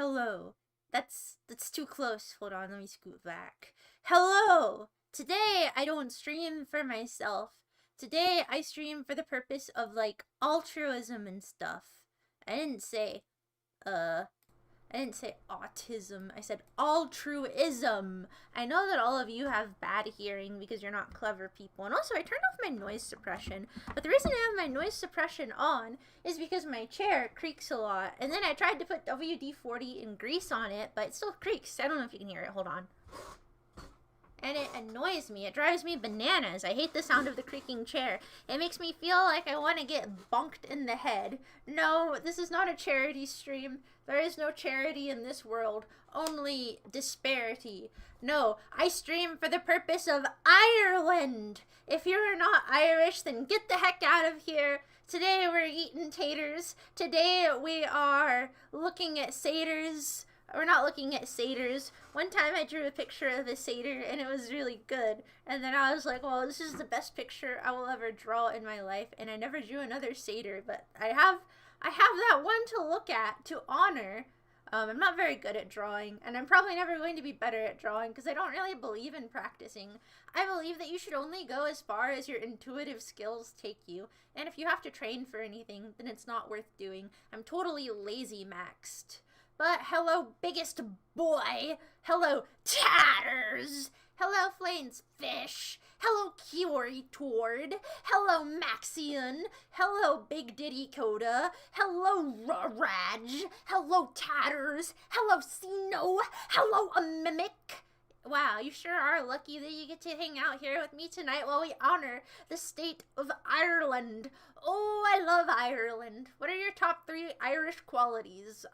Hello. That's too close. Hold on, let me scoot back. Hello. Today I don't stream for myself. Today I stream for the purpose of like altruism and stuff. I didn't say uh I didn't say autism. I said altruism. I know that all of you have bad hearing because you're not clever people. And also, I turned off my noise suppression. But the reason I have my noise suppression on is because my chair creaks a lot. And then I tried to put WD-40 and grease on it, but it still creaks. I don't know if you can hear it. Hold on. And it annoys me. It drives me bananas. I hate the sound of the creaking chair. It makes me feel like I want to get bonked in the head. No, this is not a charity stream. There is no charity in this world, only disparity. No, I stream for the purpose of Ireland. If you're not Irish, then get the heck out of here. Today we're eating taters. Today we are looking at satyrs. We're not looking at satyrs. One time I drew a picture of a satyr and it was really good. And then I was like, well, this is the best picture I will ever draw in my life. And I never drew another satyr, but I have that one to look at to honor. I'm not very good at drawing, and I'm probably never going to be better at drawing because I don't really believe in practicing. I believe that you should only go as far as your intuitive skills take you, and if you have to train for anything, then it's not worth doing. I'm totally lazy maxed. But hello, biggest boy. Hello, Tatters. Hello, Flames Fish. Hello, Kiori Tord. Hello, Maxion. Hello, Big Diddy Coda. Hello, Raj. Hello, Tatters. Hello, Sino. Hello, a Mimic. Wow, you sure are lucky that you get to hang out here with me tonight while we honor the state of Ireland. Oh, I love Ireland. What are your top 3 Irish qualities?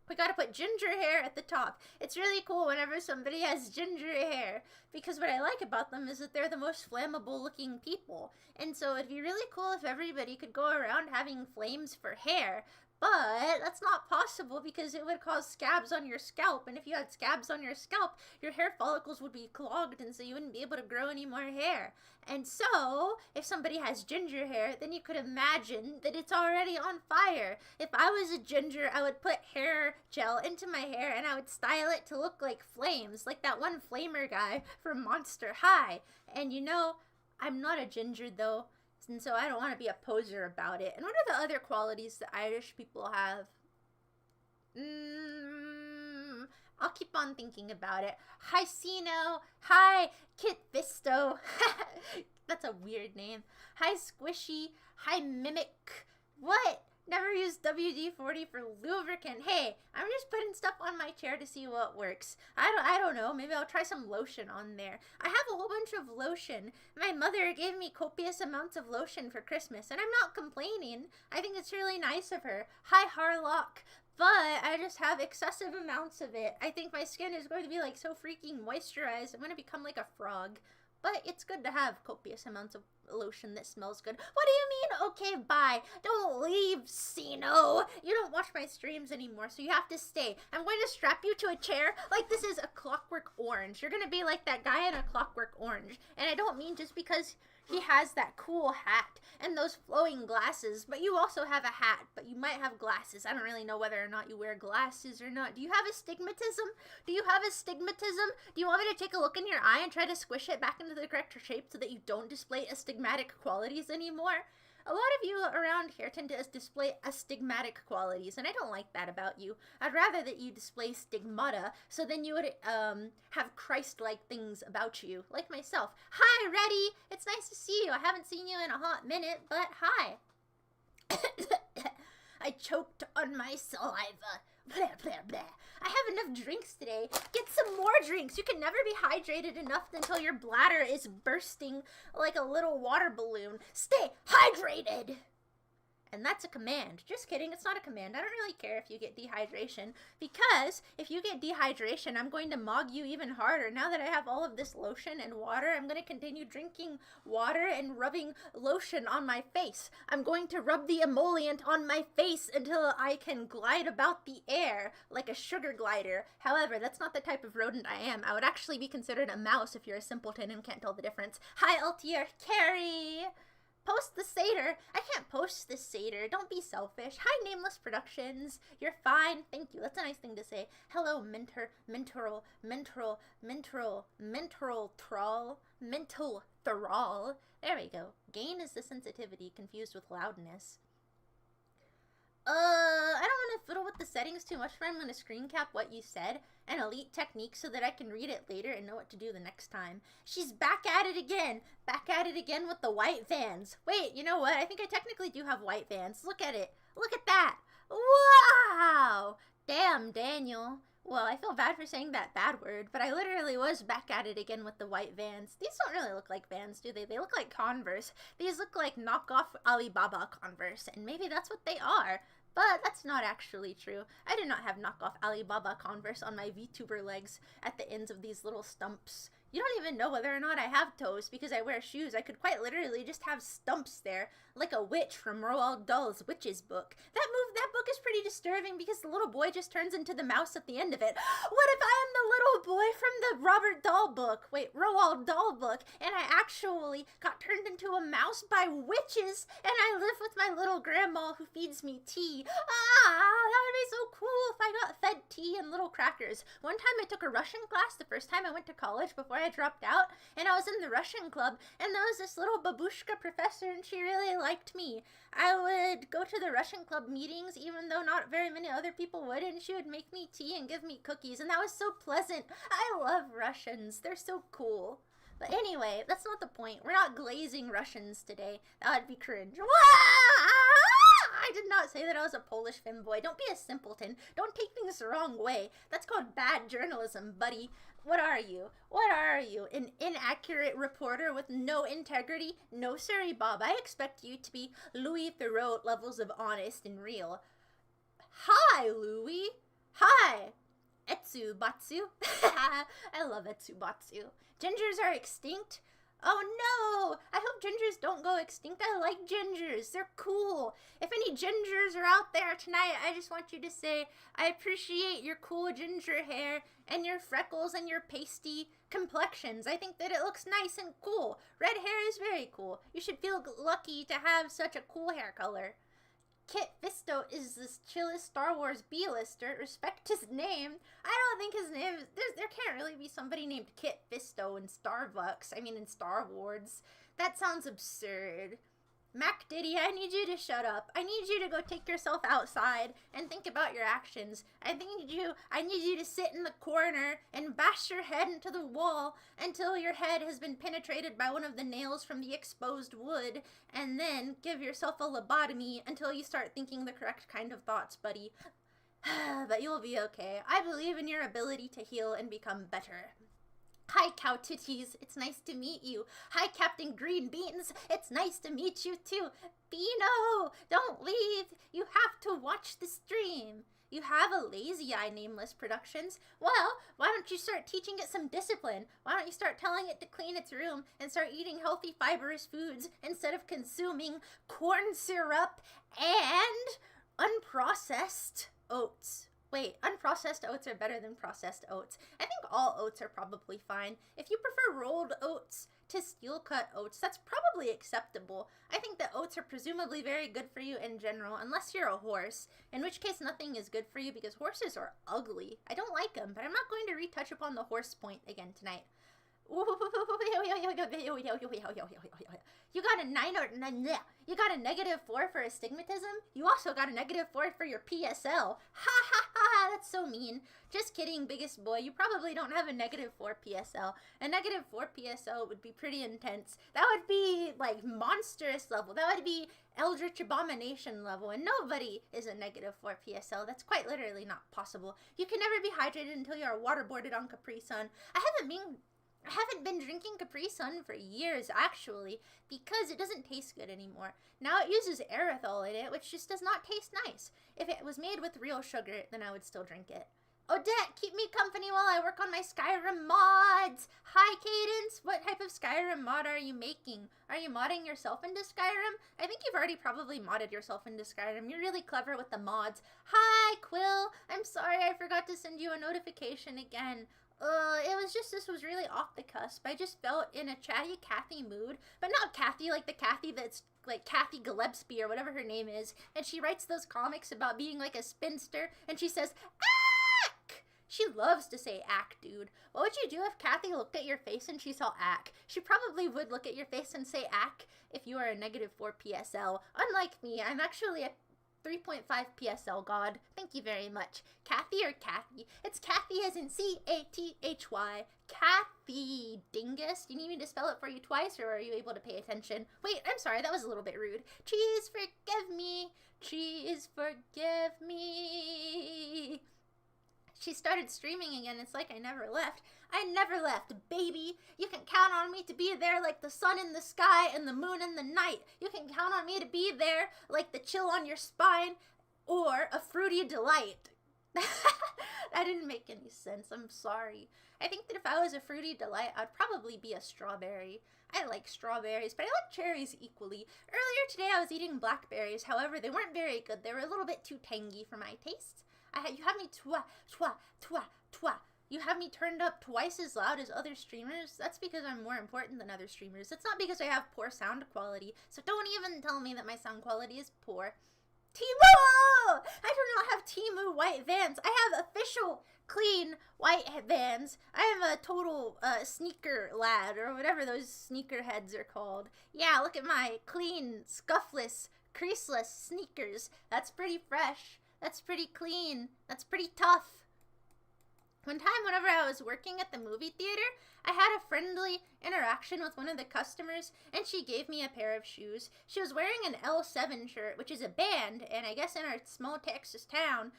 We gotta put ginger hair at the top. It's really cool whenever somebody has ginger hair, because what I like about them is that they're the most flammable looking people. And so it'd be really cool if everybody could go around having flames for hair. But that's not possible because it would cause scabs on your scalp. And if you had scabs on your scalp, your hair follicles would be clogged, and so you wouldn't be able to grow any more hair. And so, if somebody has ginger hair, then you could imagine that it's already on fire. If I was a ginger, I would put hair gel into my hair and I would style it to look like flames, like that one flamer guy from Monster High. And you know, I'm not a ginger though, and so I don't want to be a poser about it. And what are the other qualities that Irish people have? I'll keep on thinking about it. Hi, Sino. Hi, Kit Visto. That's a weird name. Hi, Squishy. Hi, Mimic. What? Never used WD-40 for lubricant. Hey, I'm just putting stuff on my chair to see what works. I don't know. Maybe I'll try some lotion on there. I have a whole bunch of lotion. My mother gave me copious amounts of lotion for Christmas, and I'm not complaining. I think it's really nice of her. Hi, Harlock. But I just have excessive amounts of it. I think my skin is going to be like so freaking moisturized. I'm going to become like a frog. But it's good to have copious amounts of lotion that smells good. What do you mean? Okay, bye. Don't leave, Sino. You don't watch my streams anymore, so you have to stay. I'm going to strap you to a chair like this is a Clockwork Orange. You're going to be like that guy in a Clockwork Orange. And I don't mean just because he has that cool hat and those flowing glasses, but you also have a hat, but you might have glasses. I don't really know whether or not you wear glasses or not. Do you have astigmatism? Do you have astigmatism? Do you want me to take a look in your eye and try to squish it back into the correct shape so that you don't display astigmatic qualities anymore? A lot of you around here tend to display astigmatic qualities, and I don't like that about you. I'd rather that you display stigmata, so then you would have Christ-like things about you, like myself. Hi, Reddy! It's nice to see you. I haven't seen you in a hot minute, but hi. I choked on my saliva. Blah, blah, blah. I have enough drinks today. Get some more drinks. You can never be hydrated enough until your bladder is bursting like a little water balloon. Stay hydrated! And that's a command. Just kidding, it's not a command. I don't really care if you get dehydration, because if you get dehydration, I'm going to mog you even harder. Now that I have all of this lotion and water, I'm going to continue drinking water and rubbing lotion on my face. I'm going to rub the emollient on my face until I can glide about the air like a sugar glider. However, that's not the type of rodent I am. I would actually be considered a mouse if you're a simpleton and can't tell the difference. Hi, Altier Carrie! Post the Seder. I can't post this Seder. Don't be selfish. Hi, Nameless Productions. You're fine. Thank you. That's a nice thing to say. Hello, mental thrall. There we go. Gain is the sensitivity confused with loudness. I don't want to fiddle with the settings too much, but I'm going to screen cap what you said and elite technique so that I can read it later and know what to do the next time. She's back at it again. Back at it again with the white Vans. Wait, you know what? I think I technically do have white Vans. Look at it. Look at that. Wow. Damn, Daniel. Well, I feel bad for saying that bad word, but I literally was back at it again with the white Vans. These don't really look like Vans, do they? They look like Converse. These look like knockoff Alibaba Converse, and maybe that's what they are. But that's not actually true. I did not have knockoff Alibaba Converse on my VTuber legs at the ends of these little stumps. You don't even know whether or not I have toes because I wear shoes. I could quite literally just have stumps there, like a witch from Roald Dahl's Witch's book. That book is pretty disturbing because the little boy just turns into the mouse at the end of it. What if I am the little boy from the Robert Dahl book? Wait, Roald Dahl book, and I actually got turned into a mouse by witches, and I live with my little grandma who feeds me tea. That would be so cool if I got fed tea and little crackers. One time I took a Russian class, the first time I went to college before I dropped out, and I was in the Russian club, and there was this little babushka professor, and she really liked me. I would go to the Russian club meetings, even though not very many other people would, and she would make me tea and give me cookies, and that was so pleasant. I love Russians. They're so cool. But anyway, that's not the point. We're not glazing Russians today. That would be cringe. I did not say that I was a Polish femboy. Don't be a simpleton. Don't take things the wrong way. That's called bad journalism, buddy. What are you? What are you? An inaccurate reporter with no integrity? No, sorry, Bob. I expect you to be Louis Theroux levels of honest and real. Hi, Louis. Hi. Etsubatsu. I love Etsubatsu. Gingers are extinct? Oh no! I hope gingers don't go extinct. I like gingers. They're cool. If any gingers are out there tonight, I just want you to say, I appreciate your cool ginger hair and your freckles and your pasty complexions. I think that it looks nice and cool. Red hair is very cool. You should feel lucky to have such a cool hair color. Kit Fisto is this chillest Star Wars B-lister. Respect his name. I don't think his name is... There can't really be somebody named Kit Fisto in Starbucks. I mean, in Star Wars. That sounds absurd. Mac Diddy, I need you to shut up. I need you to go take yourself outside and think about your actions. I need you to sit in the corner and bash your head into the wall until your head has been penetrated by one of the nails from the exposed wood, and then give yourself a lobotomy until you start thinking the correct kind of thoughts, buddy. But you'll be okay. I believe in your ability to heal and become better. Hi, Cow Titties. It's nice to meet you. Hi, Captain Green Beans. It's nice to meet you, too. Bino, don't leave. You have to watch the stream. You have a lazy eye, Nameless Productions. Well, why don't you start teaching it some discipline? Why don't you start telling it to clean its room and start eating healthy, fibrous foods instead of consuming corn syrup and unprocessed oats? Wait, unprocessed oats are better than processed oats. I think all oats are probably fine. If you prefer rolled oats to steel-cut oats, that's probably acceptable. I think that oats are presumably very good for you in general, unless you're a horse, in which case nothing is good for you because horses are ugly. I don't like them, but I'm not going to retouch upon the horse point again tonight. You got a 9 or you got a -4 for astigmatism? You also got a -4 for your PSL. Ha ha ha, that's so mean. Just kidding, biggest boy. You probably don't have a -4 PSL. A -4 PSL would be pretty intense. That would be like monstrous level. That would be Eldritch Abomination level, and nobody is a -4 PSL. That's quite literally not possible. You can never be hydrated until you are waterboarded on Capri Sun. I haven't been drinking Capri Sun for years, actually, because it doesn't taste good anymore. Now it uses erythritol in it, which just does not taste nice. If it was made with real sugar, then I would still drink it. Odette, keep me company while I work on my Skyrim mods. Hi, Cadence. What type of Skyrim mod are you making? Are you modding yourself into Skyrim? I think you've already probably modded yourself into Skyrim. You're really clever with the mods. Hi, Quill. I'm sorry I forgot to send you a notification again. This was really off the cusp. I just felt in a chatty Kathy mood, but not Kathy like the Kathy that's like Kathy Gillespie or whatever her name is. And she writes those comics about being like a spinster, and she says, "Ack!" She loves to say "ack," dude. What would you do if Kathy looked at your face and she saw "ack"? She probably would look at your face and say "ack" if you are a -4 PSL. Unlike me, I'm actually a 3.5 PSL god. Thank you very much. Kathy or Kathy? It's Kathy as in C-A-T-H-Y. Kathy, dingus. Do you need me to spell it for you twice, or are you able to pay attention? Wait, I'm sorry, that was a little bit rude. Cheese, forgive me. Cheese, forgive me. She started streaming again. It's like I never left. I never left, baby. You can count on me to be there like the sun in the sky and the moon in the night. You can count on me to be there like the chill on your spine or a fruity delight. That didn't make any sense. I'm sorry. I think that if I was a fruity delight, I'd probably be a strawberry. I like strawberries, but I like cherries equally. Earlier today, I was eating blackberries. However, they weren't very good. They were a little bit too tangy for my tastes. You have me You have me turned up twice as loud as other streamers. That's because I'm more important than other streamers. It's not because I have poor sound quality. So don't even tell me that my sound quality is poor. Temu! I do not have Temu white Vans. I have official clean white Vans. I am a total sneaker lad, or whatever those sneaker heads are called. Yeah, look at my clean, scuffless, creaseless sneakers. That's pretty fresh. That's pretty clean. That's pretty tough. One time, whenever I was working at the movie theater, I had a friendly interaction with one of the customers, and she gave me a pair of shoes. She was wearing an L7 shirt, which is a band, and I guess in our small Texas town,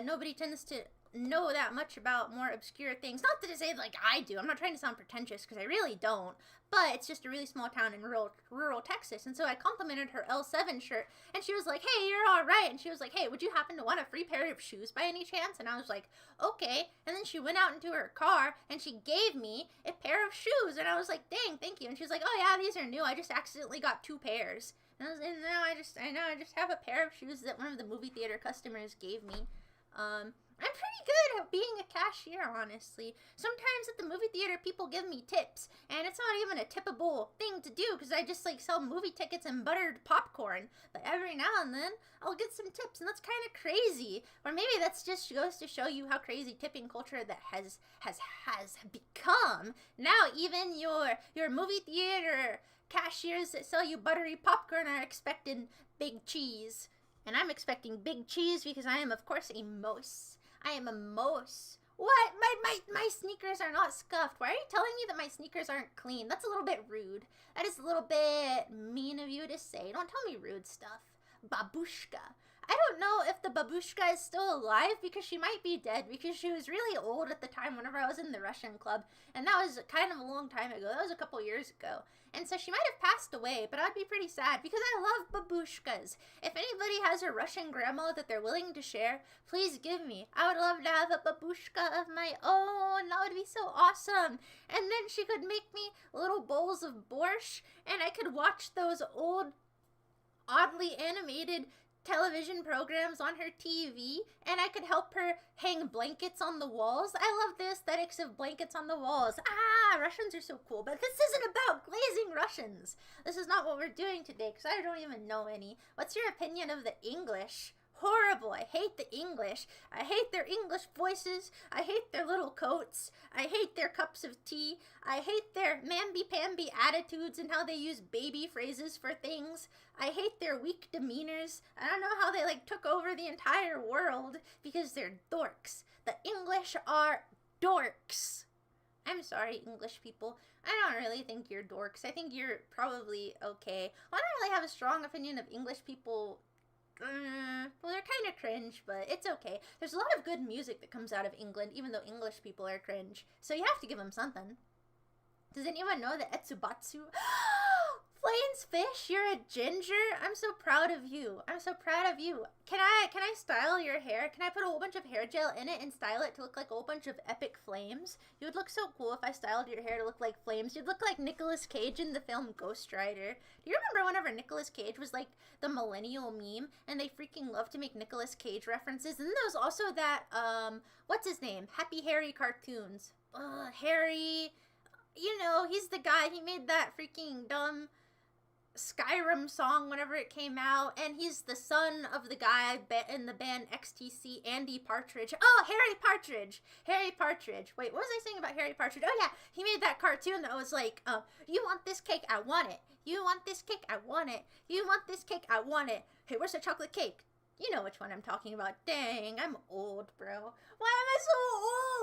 nobody tends to know that much about more obscure things. Not to say like I do. I'm not trying to sound pretentious, because I really don't. But it's just a really small town in rural Texas. And so I complimented her L7 shirt, and she was like, "Hey, you're all right." And she was like, "Hey, would you happen to want a free pair of shoes by any chance?" And I was like, "Okay." And then she went out into her car, and she gave me a pair of shoes. And I was like, "Dang, thank you." And she was like, "Oh yeah, these are new. I just accidentally got 2 pairs." And I just have a pair of shoes that one of the movie theater customers gave me. I'm pretty good at being a cashier, honestly. Sometimes at the movie theater, people give me tips, and it's not even a tippable thing to do, because I just, like, sell movie tickets and buttered popcorn. But every now and then, I'll get some tips, and that's kind of crazy. Or maybe that's just goes to show you how crazy tipping culture that has become. Now, even your movie theater cashiers that sell you buttery popcorn are expecting big cheese. And I'm expecting big cheese because I am, of course, a mouse. I am a mouse. What? My sneakers are not scuffed. Why are you telling me that my sneakers aren't clean? That's a little bit rude. That is a little bit mean of you to say. Don't tell me rude stuff. Babushka. I don't know if the babushka is still alive, because she might be dead, because she was really old at the time whenever I was in the Russian club. And that was kind of a long time ago. That was a couple years ago. And so she might have passed away, but I'd be pretty sad because I love babushkas. If anybody has a Russian grandma that they're willing to share, please give me. I would love to have a babushka of my own. That would be so awesome. And then she could make me little bowls of borscht, and I could watch those old, oddly animated television programs on her TV, and I could help her hang blankets on the walls. I love the aesthetics of blankets on the walls. Russians are so cool, but this isn't about glazing Russians. This is not what we're doing today, because I don't even know any. What's your opinion of the English? Horrible. I hate the English. I hate their English voices. I hate their little coats. I hate their cups of tea. I hate their mamby-pamby attitudes and how they use baby phrases for things. I hate their weak demeanors. I don't know how they took over the entire world, because they're dorks. The English are dorks. I'm sorry, English people. I don't really think you're dorks. I think you're probably okay. I don't really have a strong opinion of English people. Well, they're kind of cringe, but it's okay. There's a lot of good music that comes out of England, even though English people are cringe. So you have to give them something. Does anyone know that Etsubatsu? Flains Fish, you're a ginger? I'm so proud of you. I'm so proud of you. Can I style your hair? Can I put a whole bunch of hair gel in it and style it to look like a whole bunch of epic flames? You would look so cool if I styled your hair to look like flames. You'd look like Nicolas Cage in the film Ghost Rider. Do you remember whenever Nicolas Cage was like the millennial meme, and they freaking love to make Nicolas Cage references? And then there was also that, what's his name? Happy Harry cartoons. Harry, you know, he's the guy, he made that freaking dumb Skyrim song whenever it came out, and he's the son of the guy in the band XTC, Andy Partridge. Oh, Harry Partridge! Harry Partridge. Wait, what was I saying about Harry Partridge? Oh yeah, he made that cartoon that was like, you want this cake? I want it. You want this cake? I want it. You want this cake? I want it. Hey, where's the chocolate cake? You know which one I'm talking about. Dang, I'm old, bro. Why am I so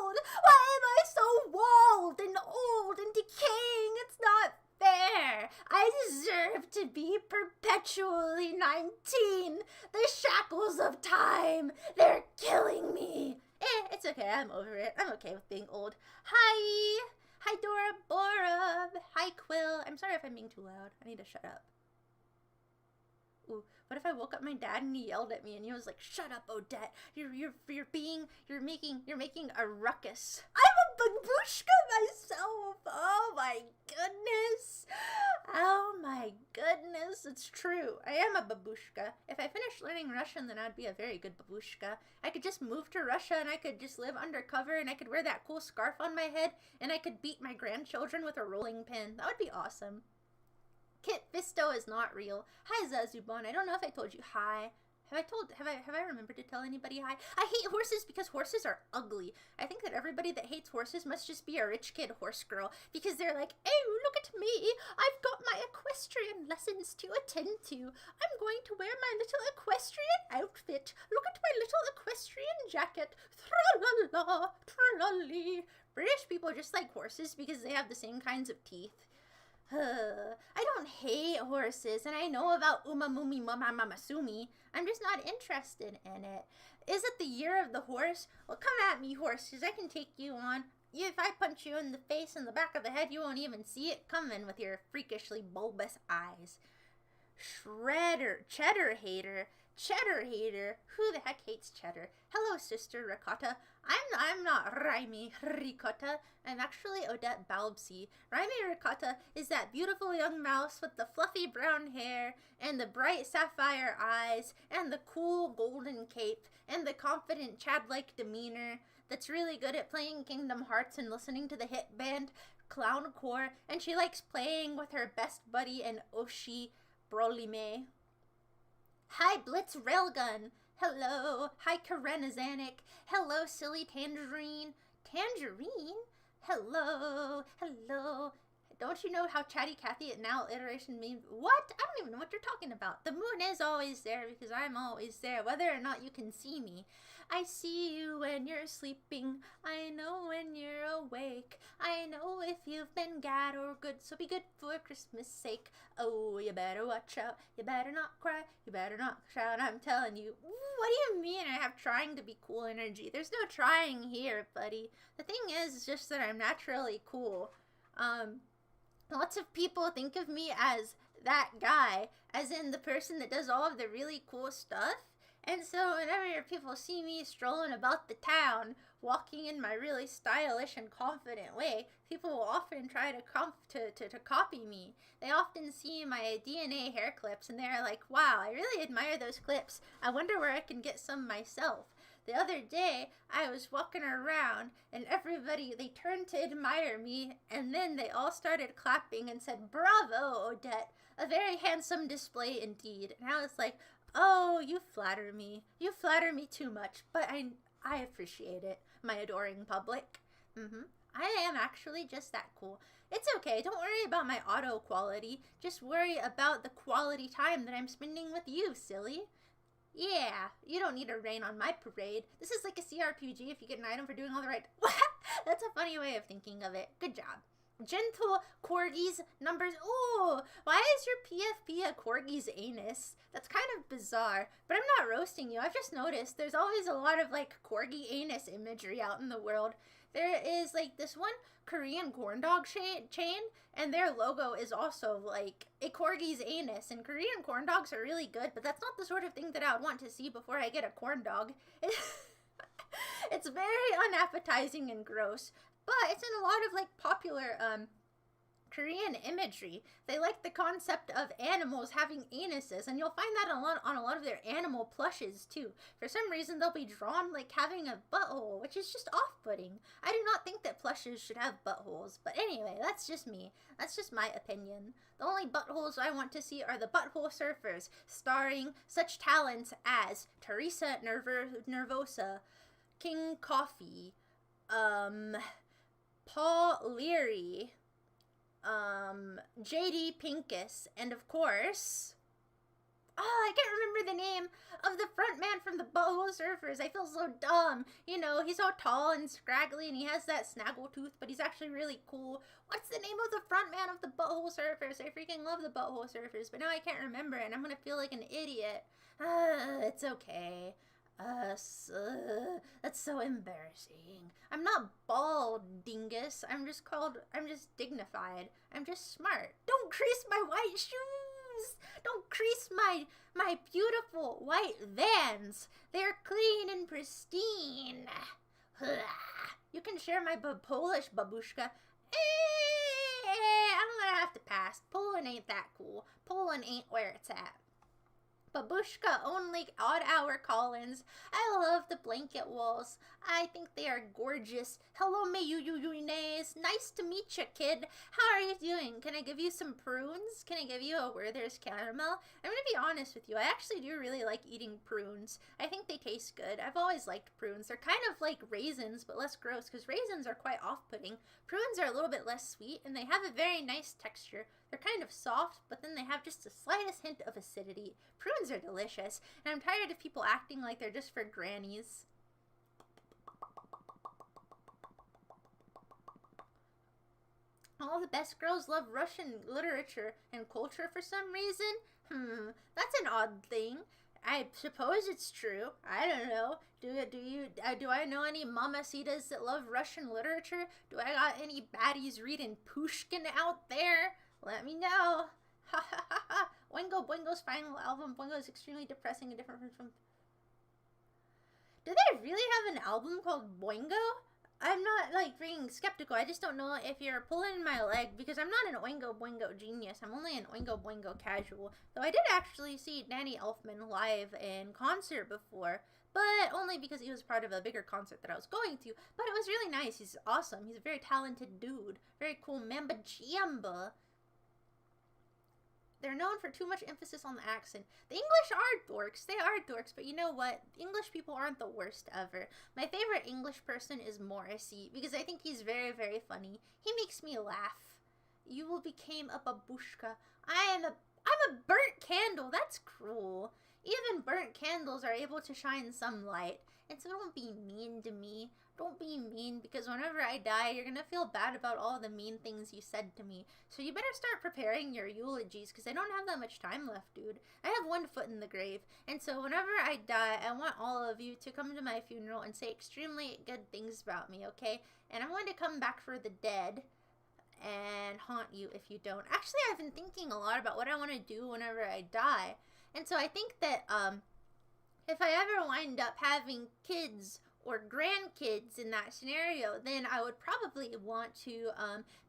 old? Why am I so walled and old and decaying? It's not fair. I deserve to be perpetually 19. The shackles of time, they're killing me. It's okay, I'm over it. I'm okay with being old. Hi! Hi, Dora Borov. Hi, Quill. I'm sorry if I'm being too loud. I need to shut up. Ooh, what if I woke up my dad and he yelled at me and he was like, "Shut up, Odette. You're making a ruckus." I'm a babushka myself. Oh my goodness. Oh my goodness. It's true. I am a babushka. If I finished learning Russian, then I'd be a very good babushka. I could just move to Russia and I could just live undercover and I could wear that cool scarf on my head and I could beat my grandchildren with a rolling pin. That would be awesome. Kit Fisto is not real. Hi, Zazubon. I don't know if I told you hi. Have I remembered to tell anybody hi? I hate horses because horses are ugly. I think that everybody that hates horses must just be a rich kid horse girl because they're like, oh, look at me. I've got my equestrian lessons to attend to. I'm going to wear my little equestrian outfit. Look at my little equestrian jacket. Tra-la-la, tra-la-lee. British people just like horses because they have the same kinds of teeth. I don't hate horses, and I know about Umamumi Mamamasumi. I'm just not interested in it. Is it the year of the horse? Well, come at me, horses. I can take you on. If I punch you in the face and the back of the head, you won't even see it coming with your freakishly bulbous eyes. Cheddar hater. Who the heck hates cheddar? Hello, Sister Ricotta. I'm not Raimi Ricotta. I'm actually Odette Balbsy. Raimi Ricotta is that beautiful young mouse with the fluffy brown hair and the bright sapphire eyes and the cool golden cape and the confident Chad-like demeanor that's really good at playing Kingdom Hearts and listening to the hit band Clown Core, and she likes playing with her best buddy and Oshi Brolime. Hi, Blitz Railgun. Hello. Hi, Karena Zanuck. Hello, Silly Tangerine. Tangerine? Hello. Don't you know how Chatty Cathy at Now iteration means? What? I don't even know what you're talking about. The moon is always there because I'm always there, whether or not you can see me. I see you when you're sleeping. I know when you're awake. I know if you've been bad or good, so be good for Christmas' sake. Oh, you better watch out. You better not cry. You better not shout. I'm telling you. What do you mean I have trying to be cool energy? There's no trying here, buddy. The thing is just that I'm naturally cool. Lots of people think of me as that guy, as in the person that does all of the really cool stuff. And so whenever people see me strolling about the town, walking in my really stylish and confident way, people will often try to copy me. They often see my DNA hair clips and they're like, wow, I really admire those clips. I wonder where I can get some myself. The other day, I was walking around and everybody, they turned to admire me and then they all started clapping and said, "Bravo, Odette, a very handsome display indeed." And I was like, oh, you flatter me. You flatter me too much, but I appreciate it, my adoring public. I am actually just that cool. It's okay, don't worry about my auto quality. Just worry about the quality time that I'm spending with you, silly. Yeah, you don't need to rain on my parade. This is like a CRPG if you get an item for doing all the right... That's a funny way of thinking of it. Good job. Gentle corgis numbers. Ooh, why is your PFP a corgi's anus? That's kind of bizarre, but I'm not roasting you. I've just noticed there's always a lot of like corgi anus imagery out in the world. There is like this one Korean corn dog chain, and their logo is also like a corgi's anus. And Korean corn dogs are really good, but that's not the sort of thing that I would want to see before I get a corn dog. It's very unappetizing and gross. But it's in a lot of like popular Korean imagery. They like the concept of animals having anuses, and you'll find that on a lot of their animal plushes too. For some reason, they'll be drawn like having a butthole, which is just off-putting. I do not think that plushes should have buttholes, but anyway, that's just me. That's just my opinion. The only buttholes I want to see are the Butthole Surfers, starring such talents as Teresa Nervosa, King Coffee, Paul Leary, JD Pincus, and of course, I can't remember the name of the front man from the Butthole Surfers. I feel so dumb. You know, he's all tall and scraggly and he has that snaggletooth, but he's actually really cool. What's the name of the front man of the Butthole Surfers? I freaking love the Butthole Surfers, but now I can't remember and I'm gonna feel like an idiot. It's okay. That's so embarrassing. I'm not bald, dingus. I'm just dignified. I'm just smart. Don't crease my white shoes! Don't crease my beautiful white Vans. They're clean and pristine. You can share my Polish babushka. I'm gonna have to pass. Poland ain't that cool. Poland ain't where it's at. Babushka only odd hour call-ins. I love the blanket walls. I think they are gorgeous. Hello, Mayuyuyunes. Nice to meet you, kid. How are you doing? Can I give you some prunes? Can I give you a Werther's caramel? I'm gonna be honest with you. I actually do really like eating prunes. I think they taste good. I've always liked prunes. They're kind of like raisins, but less gross, because raisins are quite off-putting. Prunes are a little bit less sweet, and they have a very nice texture. They're kind of soft, but then they have just the slightest hint of acidity. Prunes are delicious, and I'm tired of people acting like they're just for grannies. All the best girls love Russian literature and culture for some reason. That's an odd thing. I suppose it's true. I don't know. Do I know any mamacitas that love Russian literature? Do I got any baddies reading Pushkin out there? Let me know. Ha ha ha ha. Oingo Boingo's final album. Boingo is extremely depressing and different from... Do they really have an album called Boingo? I'm not, like, being skeptical. I just don't know if you're pulling my leg, because I'm not an Oingo Boingo genius. I'm only an Oingo Boingo casual. Though I did actually see Danny Elfman live in concert before, but only because he was part of a bigger concert that I was going to. But it was really nice. He's awesome. He's a very talented dude. Very cool mamba jamba. They're known for too much emphasis on the accent. The English are dorks. They are dorks, but you know what? English people aren't the worst ever. My favorite English person is Morrissey, because I think he's very, very funny. He makes me laugh. You will become a babushka. I'm a burnt candle. That's cruel. Even burnt candles are able to shine some light. And so don't be mean to me. Don't be mean, because whenever I die, you're gonna feel bad about all the mean things you said to me. So you better start preparing your eulogies, because I don't have that much time left, dude. I have one foot in the grave. And so whenever I die, I want all of you to come to my funeral and say extremely good things about me, okay? And I'm going to come back for the dead and haunt you if you don't. Actually, I've been thinking a lot about what I want to do whenever I die. And so I think that if I ever wind up having kids or grandkids in that scenario, then I would probably want to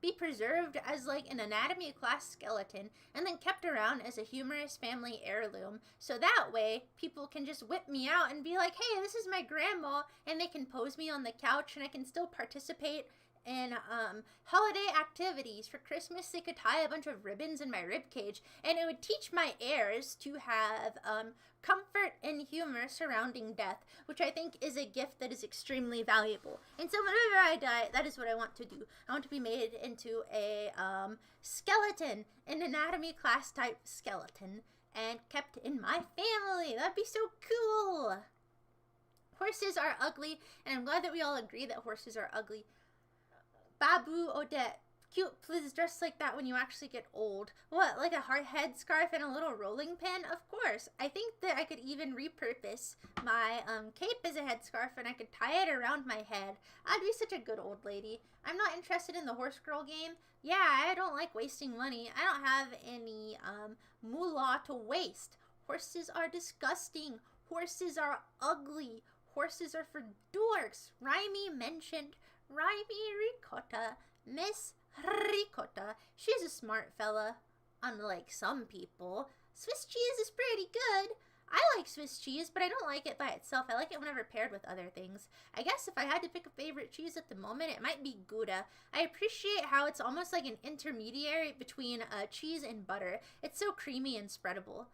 be preserved as like an anatomy class skeleton and then kept around as a humorous family heirloom. So that way people can just whip me out and be like, hey, this is my grandma, and they can pose me on the couch and I can still participate in holiday activities. For Christmas, they could tie a bunch of ribbons in my rib cage, and it would teach my heirs to have comfort and humor surrounding death, which I think is a gift that is extremely valuable. And so whenever I die, that is what I want to do. I want to be made into a skeleton, an anatomy class type skeleton, and kept in my family. That'd be so cool. Horses are ugly, and I'm glad that we all agree that horses are ugly. Babu Odette. Cute, please dress like that when you actually get old. What, like a hard headscarf and a little rolling pin? Of course. I think that I could even repurpose my cape as a headscarf, and I could tie it around my head. I'd be such a good old lady. I'm not interested in the horse girl game. Yeah, I don't like wasting money. I don't have any moolah to waste. Horses are disgusting. Horses are ugly. Horses are for dorks. Raimi mentioned Raimi Ricotta. Miss Woody Kota, she's a smart fella. Unlike some people, Swiss cheese is pretty good. I like Swiss cheese, but I don't like it by itself. I like it whenever paired with other things. I guess if I had to pick a favorite cheese at the moment, it might be Gouda. I appreciate how it's almost like an intermediary between cheese and butter. It's so creamy and spreadable.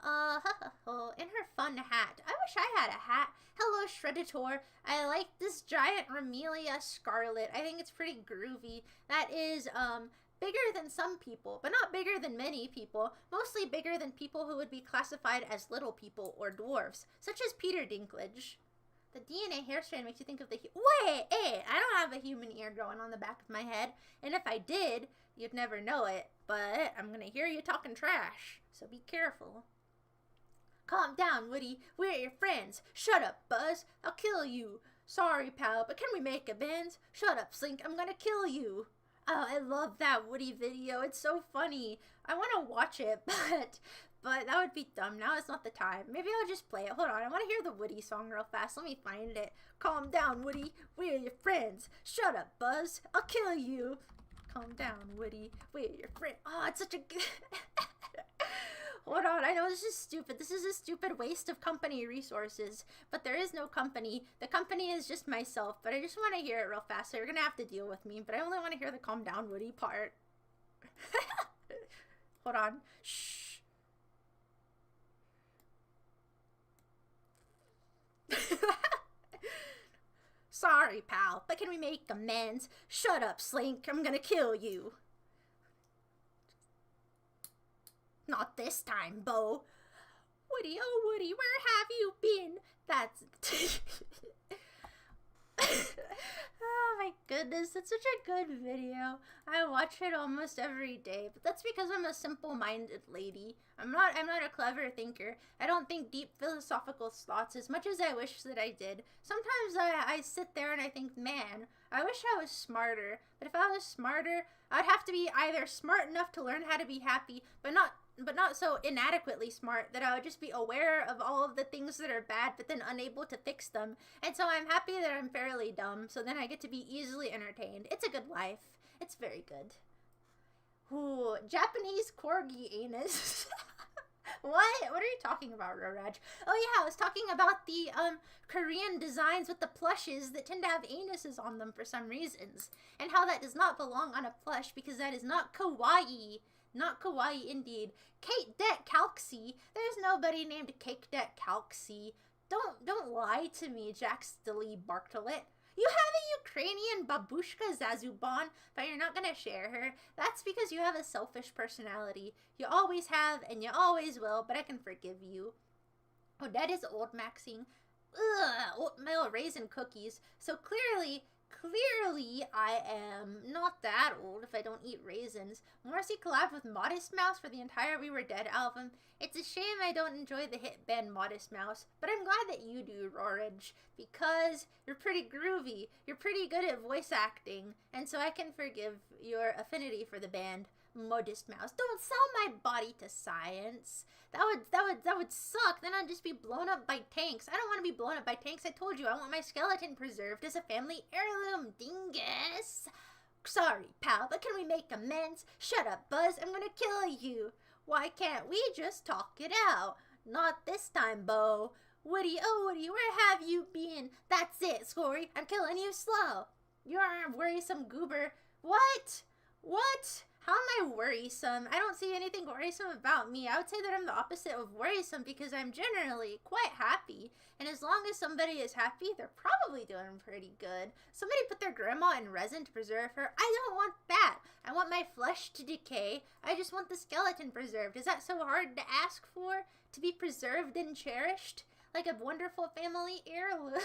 And her fun hat. I wish I had a hat. Hello, Shredditor. I like this giant Ramelia Scarlet. I think it's pretty groovy. That is, bigger than some people, but not bigger than many people. Mostly bigger than people who would be classified as little people or dwarves, such as Peter Dinklage. The DNA hairstrand makes you think of the... Wait, I don't have a human ear growing on the back of my head. And if I did, you'd never know it. But I'm gonna hear you talking trash, so be careful. Calm down, Woody. We're your friends. Shut up, Buzz. I'll kill you. Sorry, pal, but can we make amends? Shut up, Slink. I'm gonna kill you. Oh, I love that Woody video. It's so funny. I want to watch it, but that would be dumb. Now is not the time. Maybe I'll just play it. Hold on. I want to hear the Woody song real fast. Let me find it. Calm down, Woody. We're your friends. Shut up, Buzz. I'll kill you. Calm down, Woody. We're your friend. Oh, it's such a good... Hold on, I know this is stupid. This is a stupid waste of company resources, but there is no company. The company is just myself, but I just want to hear it real fast, so you're going to have to deal with me, but I only want to hear the calm down Woody part. Hold on. Shh. Sorry, pal, but can we make amends? Shut up, Slink. I'm going to kill you. Not this time, Bo. Woody, oh Woody, where have you been? That's... Oh my goodness, it's such a good video. I watch it almost every day, but that's because I'm a simple-minded lady. I'm not a clever thinker. I don't think deep philosophical thoughts as much as I wish that I did. Sometimes I sit there and I think, man, I wish I was smarter. But if I was smarter, I'd have to be either smart enough to learn how to be happy, but not so inadequately smart that I would just be aware of all of the things that are bad, but then unable to fix them. And so I'm happy that I'm fairly dumb, so then I get to be easily entertained. It's a good life. It's very good. Ooh, Japanese corgi anus. What? What are you talking about, Roraj? Oh yeah, I was talking about the Korean designs with the plushes that tend to have anuses on them for some reasons, and how that does not belong on a plush because that is not kawaii. Not kawaii indeed. Kate Det Calxie. There's nobody named Kate Det Calxie. Don't lie to me, Jack Stilly Bartlet. You have a Ukrainian babushka Zazuban, but you're not gonna share her. That's because you have a selfish personality. You always have, and you always will, but I can forgive you. Odette is old maxing. Ugh, oatmeal raisin cookies. So clearly I am not that old if I don't eat raisins. Morrissey collabed with Modest Mouse for the entire We Were Dead album. It's a shame I don't enjoy the hit band Modest Mouse, but I'm glad that you do, Rorage, because you're pretty groovy. You're pretty good at voice acting, and so I can forgive your affinity for the band Modest Mouse. Don't sell my body to science. That would suck. Then I'd just be blown up by tanks. I don't want to be blown up by tanks. I told you I want my skeleton preserved as a family heirloom, dingus. Sorry, pal, but can we make amends? Shut up, Buzz. I'm gonna kill you. Why can't we just talk it out? Not this time, Bo. Woody, oh Woody, where have you been? That's it, Scory. I'm killing you slow. You're a worrisome goober. What? What? How am I worrisome? I don't see anything worrisome about me. I would say that I'm the opposite of worrisome because I'm generally quite happy. And as long as somebody is happy, they're probably doing pretty good. Somebody put their grandma in resin to preserve her. I don't want that. I want my flesh to decay. I just want the skeleton preserved. Is that so hard to ask for? To be preserved and cherished? Like a wonderful family heirloom?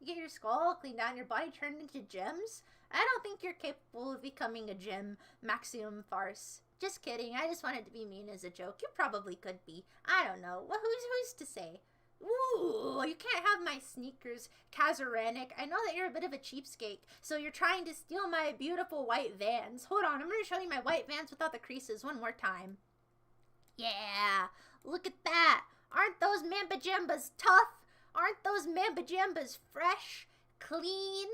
You get your skull cleaned out and your body turned into gems? I don't think you're capable of becoming a gem, Maximum Farce. Just kidding, I just wanted to be mean as a joke. You probably could be. I don't know. Well, who's to say? Ooh, you can't have my sneakers, Kazaranic. I know that you're a bit of a cheapskate, so you're trying to steal my beautiful white Vans. Hold on, I'm going to show you my white Vans without the creases one more time. Yeah, look at that. Aren't those Mamba Jambas tough? Aren't those Mamba Jambas fresh, clean?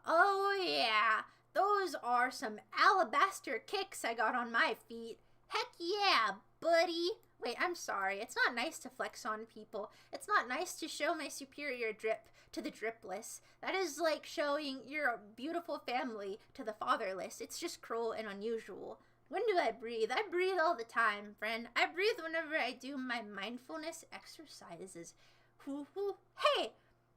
Oh yeah, those are some alabaster kicks I got on my feet. Heck yeah, buddy. Wait, I'm sorry. It's not nice to flex on people. It's not nice to show my superior drip to the dripless. That is like showing your beautiful family to the fatherless. It's just cruel and unusual. When do I breathe? I breathe all the time, friend. I breathe whenever I do my mindfulness exercises. Hey,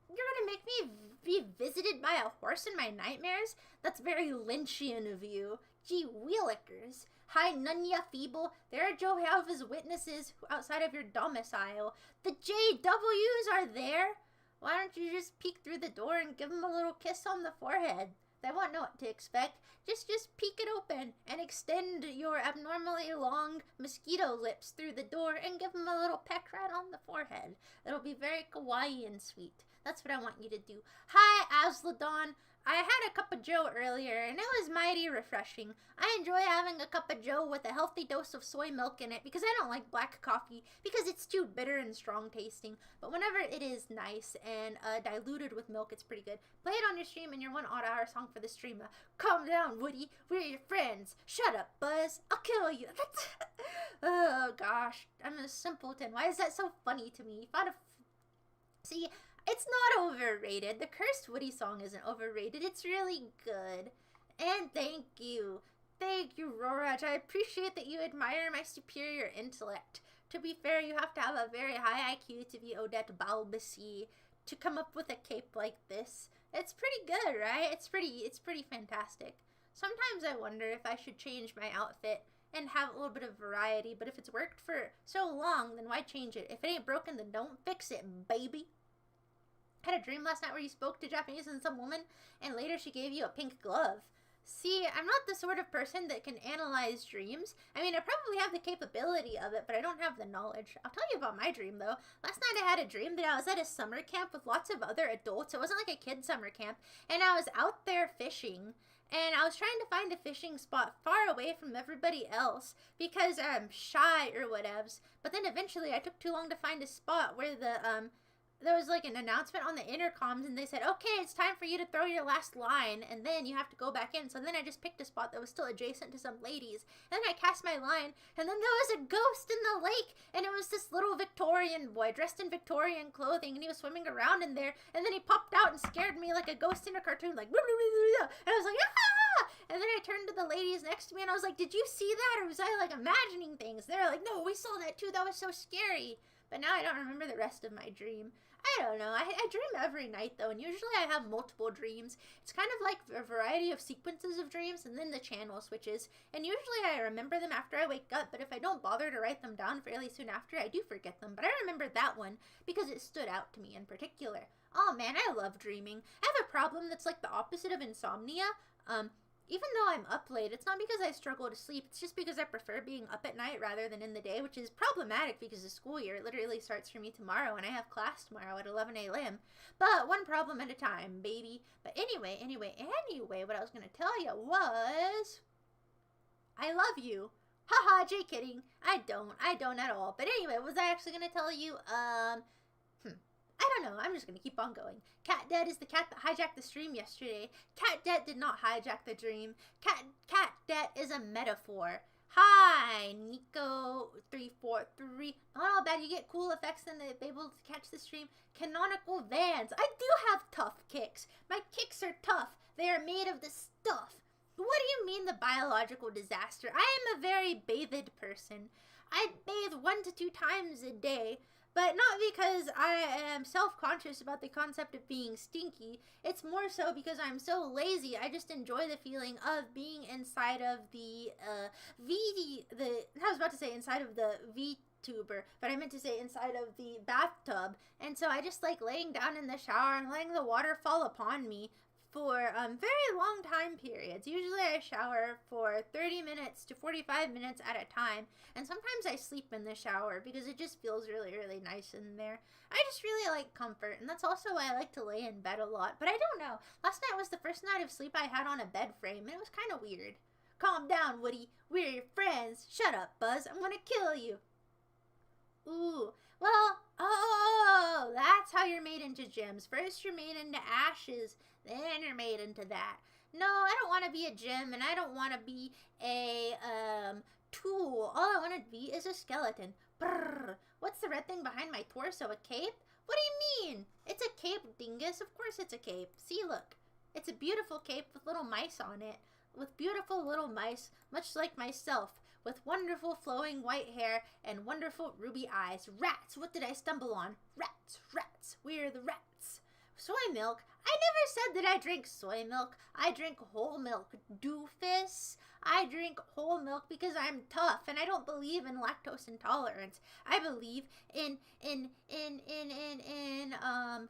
you're gonna make me be visited by a horse in my nightmares? That's very Lynchian of you. Gee wheelikers. Hi, Nunya Feeble. There are Jehovah's Witnesses outside of your domicile. The JWs are there. Why don't you just peek through the door and give them a little kiss on the forehead? They won't know what to expect. Just peek it open and extend your abnormally long mosquito lips through the door and give them a little peck right on the forehead. It'll be very kawaii and sweet. That's what I want you to do. Hi, Asladon. I had a cup of joe earlier, and it was mighty refreshing. I enjoy having a cup of joe with a healthy dose of soy milk in it because I don't like black coffee because it's too bitter and strong tasting. But whenever it is nice and diluted with milk, it's pretty good. Play it on your stream in your 1 odd-hour song for the streamer. Calm down, Woody. We're your friends. Shut up, Buzz. I'll kill you. Oh, gosh. I'm a simpleton. Why is that so funny to me? See, it's not overrated. The Cursed Woody song isn't overrated. It's really good. And thank you. Thank you, Roraj. I appreciate that you admire my superior intellect. To be fair, you have to have a very high IQ to be Odette Balbasi to come up with a cape like this. It's pretty good, right? It's pretty fantastic. Sometimes I wonder if I should change my outfit and have a little bit of variety, but if it's worked for so long, then why change it? If it ain't broken, then don't fix it, baby. I had a dream last night where you spoke to Japanese and some woman, and later she gave you a pink glove. See, I'm not the sort of person that can analyze dreams. I mean, I probably have the capability of it, but I don't have the knowledge. I'll tell you about my dream, though. Last night I had a dream that I was at a summer camp with lots of other adults. It wasn't like a kid summer camp, and I was out there fishing. And I was trying to find a fishing spot far away from everybody else because I'm shy or whatevs. But then eventually I took too long to find a spot where there was like an announcement on the intercoms and they said, okay, it's time for you to throw your last line and then you have to go back in. So then I just picked a spot that was still adjacent to some ladies. And then I cast my line and then there was a ghost in the lake and it was this little Victorian boy dressed in Victorian clothing and he was swimming around in there and then he popped out and scared me like a ghost in a cartoon, like, and I was like, ah! And then I turned to the ladies next to me and I was like, did you see that? Or was I like imagining things? They were like, no, we saw that too. That was so scary. But now I don't remember the rest of my dream. I don't know. I dream every night, though, and usually I have multiple dreams. It's kind of like a variety of sequences of dreams, and then the channel switches. And usually I remember them after I wake up, but if I don't bother to write them down fairly soon after, I do forget them. But I remember that one because it stood out to me in particular. Oh, man, I love dreaming. I have a problem that's like the opposite of insomnia. Even though I'm up late, it's not because I struggle to sleep. It's just because I prefer being up at night rather than in the day, which is problematic because the school year literally starts for me tomorrow and I have class tomorrow at 11 a.m. But one problem at a time, baby. But anyway, what I was going to tell you was, I love you. Haha, Jay kidding. I don't at all. But anyway, was I actually going to tell you, I don't know. I'm just going to keep on going. Cat Dead is the cat that hijacked the stream yesterday. Cat Dead did not hijack the dream. Cat Dead is a metaphor. Hi, Nico343. Not all bad. You get cool effects and they're able to catch the stream. Canonical Vans. I do have tough kicks. My kicks are tough. They are made of this stuff. What do you mean the biological disaster? I am a very bathed person. I bathe 1 to 2 times a day. But not because I am self-conscious about the concept of being stinky. It's more so because I'm so lazy. I just enjoy the feeling of being inside of the inside of the VTuber, but I meant to say inside of the bathtub. And so I just like laying down in the shower and letting the water fall upon me for very long time periods. Usually I shower for 30 minutes to 45 minutes at a time, and sometimes I sleep in the shower because it just feels really, really nice in there. I just really like comfort, and that's also why I like to lay in bed a lot. But I don't know. Last night was the first night of sleep I had on a bed frame, and it was kind of weird. Calm down, Woody. We're your friends. Shut up, Buzz. I'm gonna kill you. Ooh. Well, oh, that's how you're made into gems. First you're made into ashes, then you're made into that. No, I don't want to be a gem, and I don't want to be a tool. All I want to be is a skeleton. Brrr. What's the red thing behind my torso? A cape? What do you mean? It's a cape, dingus. Of course it's a cape. See, look. It's a beautiful cape with little mice on it. With beautiful little mice, much like myself. With wonderful flowing white hair and wonderful ruby eyes. Rats! What did I stumble on? Rats! Rats! We're the rats. Soy milk? I never said that I drink soy milk. I drink whole milk. Doofus. I drink whole milk because I'm tough and I don't believe in lactose intolerance. I believe in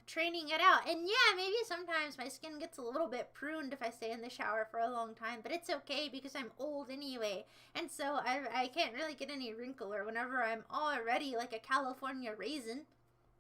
training it out. And yeah, maybe sometimes my skin gets a little bit pruned if I stay in the shower for a long time, but it's okay because I'm old anyway. And so I can't really get any wrinkle or whenever I'm already like a California raisin.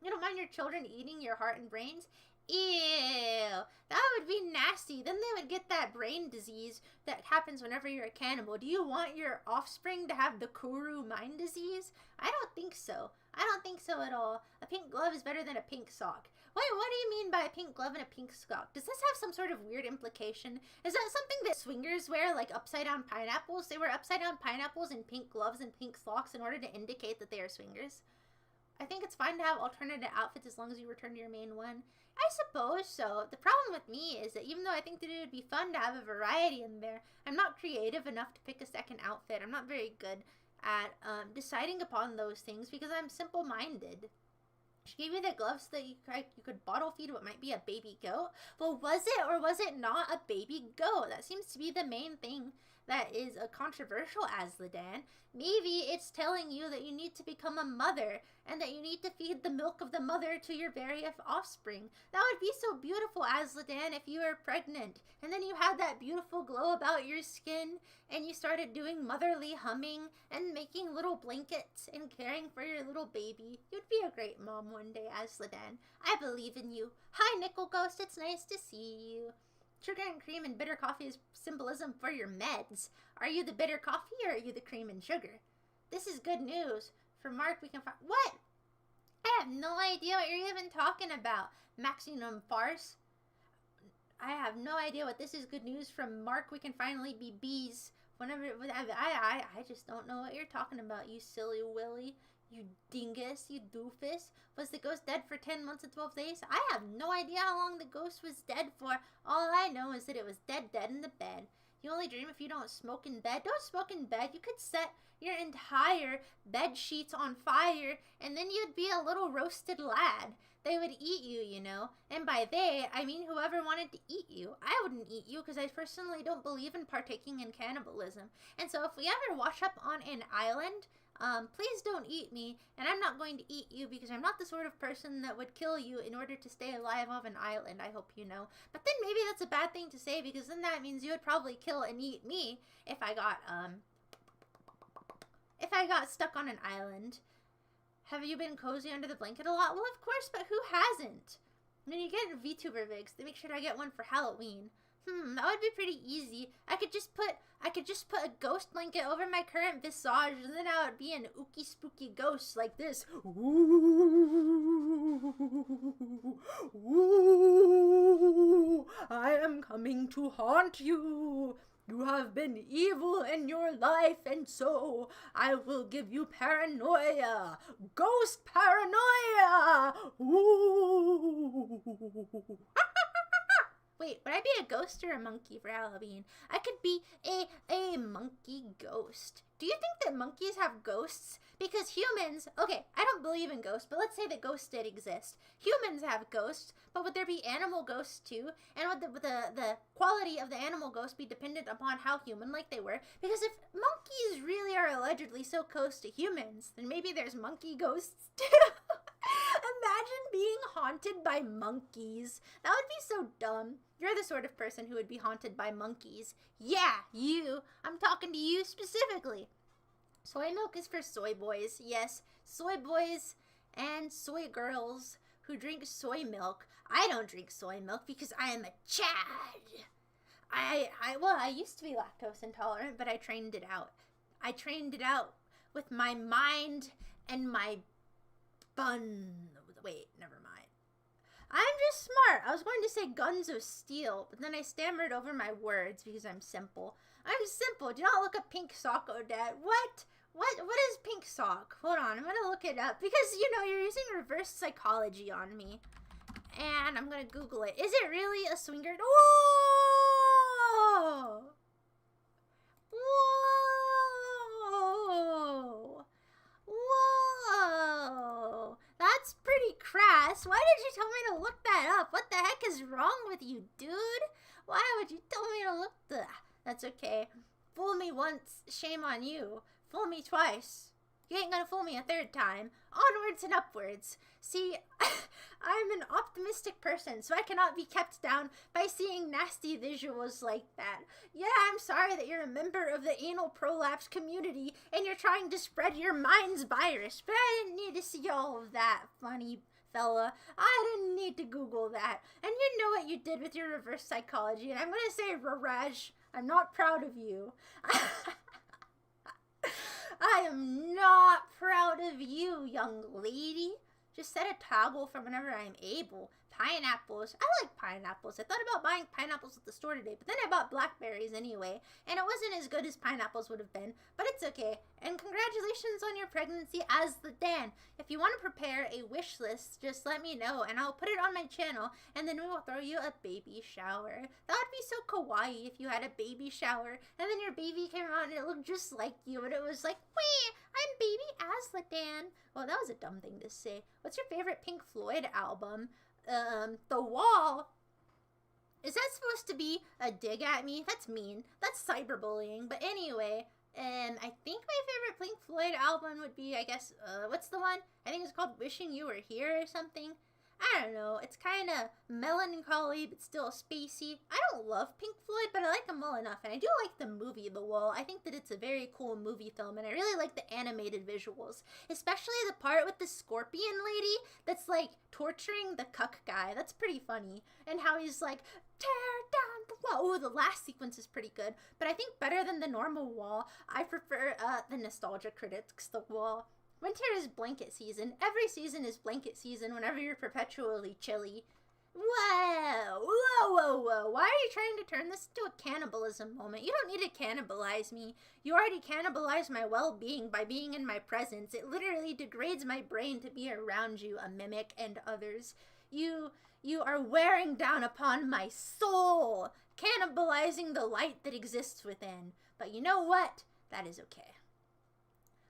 You don't mind your children eating your heart and brains? Ew, that would be nasty. Then they would get that brain disease that happens whenever you're a cannibal. Do you want your offspring to have the Kuru mind disease? I don't think so. I don't think so at all. A pink glove is better than a pink sock. Wait, what do you mean by a pink glove and a pink sock? Does this have some sort of weird implication? Is that something that swingers wear, like upside down pineapples? They wear upside down pineapples and pink gloves and pink socks in order to indicate that they are swingers? I think it's fine to have alternative outfits as long as you return to your main one. I suppose so. The problem with me is that even though I think that it would be fun to have a variety in there, I'm not creative enough to pick a second outfit. I'm not very good at deciding upon those things because I'm simple-minded. She gave you the gloves so that you could bottle feed what might be a baby goat. Well, was it or was it not a baby goat? That seems to be the main thing that is a controversial, Azladan. Maybe it's telling you that you need to become a mother and that you need to feed the milk of the mother to your various offspring. That would be so beautiful, Azladan, if you were pregnant and then you had that beautiful glow about your skin and you started doing motherly humming and making little blankets and caring for your little baby. You'd be a great mom one day, Azladan. I believe in you. Hi, Nickel Ghost. It's nice to see you. Sugar and cream and bitter coffee is symbolism for your meds. Are you the bitter coffee or are you the cream and sugar? This is good news. For Mark, we can find... What? I have no idea what you're even talking about. Maximum farce. I have no idea what this is good news. From Mark, we can finally be bees. Whenever... I just don't know what you're talking about, you silly willy. You dingus, you doofus. Was the ghost dead for 10 months and 12 days? I have no idea how long the ghost was dead for. All I know is that it was dead in the bed. You only dream if you don't smoke in bed. Don't smoke in bed. You could set your entire bed sheets on fire and then you'd be a little roasted lad. They would eat you, you know. And by they, I mean whoever wanted to eat you. I wouldn't eat you because I personally don't believe in partaking in cannibalism. And so if we ever wash up on an island... please don't eat me, and I'm not going to eat you because I'm not the sort of person that would kill you in order to stay alive off an island, I hope you know. But then maybe that's a bad thing to say because then that means you would probably kill and eat me if I got stuck on an island. Have you been cozy under the blanket a lot? Well, of course, but who hasn't? When you get VTuber Vigs, they make sure I get one for Halloween. That would be pretty easy. I could just put a ghost blanket over my current visage and then I would be an ooky spooky ghost like this. Ooh, ooh, I am coming to haunt you. You have been evil in your life and so I will give you paranoia. Ghost paranoia. Ooh. Wait, would I be a ghost or a monkey for Halloween? I could be a monkey ghost. Do you think that monkeys have ghosts? Because humans, okay, I don't believe in ghosts, but let's say that ghosts did exist. Humans have ghosts, but would there be animal ghosts too? And would the quality of the animal ghosts be dependent upon how human-like they were? Because if monkeys really are allegedly so close to humans, then maybe there's monkey ghosts too. Imagine being haunted by monkeys. That would be so dumb. You're the sort of person who would be haunted by monkeys. Yeah, you. I'm talking to you specifically. Soy milk is for soy boys. Yes, soy boys and soy girls who drink soy milk. I don't drink soy milk because I am a Chad. I used to be lactose intolerant, but I trained it out. I trained it out with my mind and my bun. Wait, never mind. I'm just smart. I was going to say guns of steel, but then I stammered over my words because I'm simple. I'm simple. Do not look up pink sock, Odette. What? What is pink sock? Hold on, I'm gonna look it up because you're using reverse psychology on me. And I'm gonna Google it. Is it really a swinger? Whoa! Whoa! Whoa! That's pretty crass. Why did you tell me to look that up? What the heck is wrong with you, dude? Why would you tell me to look That's okay. Fool me once, shame on you. Fool me twice. You ain't gonna fool me a third time. Onwards and upwards. See, I'm an optimistic person, so I cannot be kept down by seeing nasty visuals like that. Yeah, I'm sorry that you're a member of the anal prolapse community and you're trying to spread your mind's virus, but I didn't need to see all of that, funny fella. I didn't need to Google that. And you know what you did with your reverse psychology, and I'm gonna say, Raraj, I'm not proud of you. I am not proud of you, young lady. Just set a toggle for whenever I'm able. Pineapples. I like pineapples. I thought about buying pineapples at the store today, but then I bought blackberries anyway, and it wasn't as good as pineapples would have been, but it's okay. And congratulations on your pregnancy as the Dan. If you want to prepare a wish list, just let me know, and I'll put it on my channel, and then we will throw you a baby shower. That would be so kawaii if you had a baby shower, and then your baby came out and it looked just like you, and it was like, wee, I'm baby Aslan. Well, that was a dumb thing to say. What's your favorite Pink Floyd album? The Wall. Is that supposed to be a dig at me? That's mean. That's cyberbullying. But anyway, I think my favorite Pink Floyd album would be, I guess, what's the one? I think it's called Wishing You Were Here or something. I don't know. It's kind of melancholy, but still spacey. I don't love Pink Floyd, but I like them well enough. And I do like the movie The Wall. I think that it's a very cool movie film, and I really like the animated visuals. Especially the part with the scorpion lady that's, like, torturing the cuck guy. That's pretty funny. And how he's like, tear down the wall. Oh, the last sequence is pretty good. But I think better than the normal Wall, I prefer the Nostalgia Critics The Wall. Winter is blanket season. Every season is blanket season whenever you're perpetually chilly. Whoa! Whoa, whoa, whoa. Why are you trying to turn this into a cannibalism moment? You don't need to cannibalize me. You already cannibalized my well-being by being in my presence. It literally degrades my brain to be around you, a mimic and others. You are wearing down upon my soul, cannibalizing the light that exists within. But you know what? That is okay.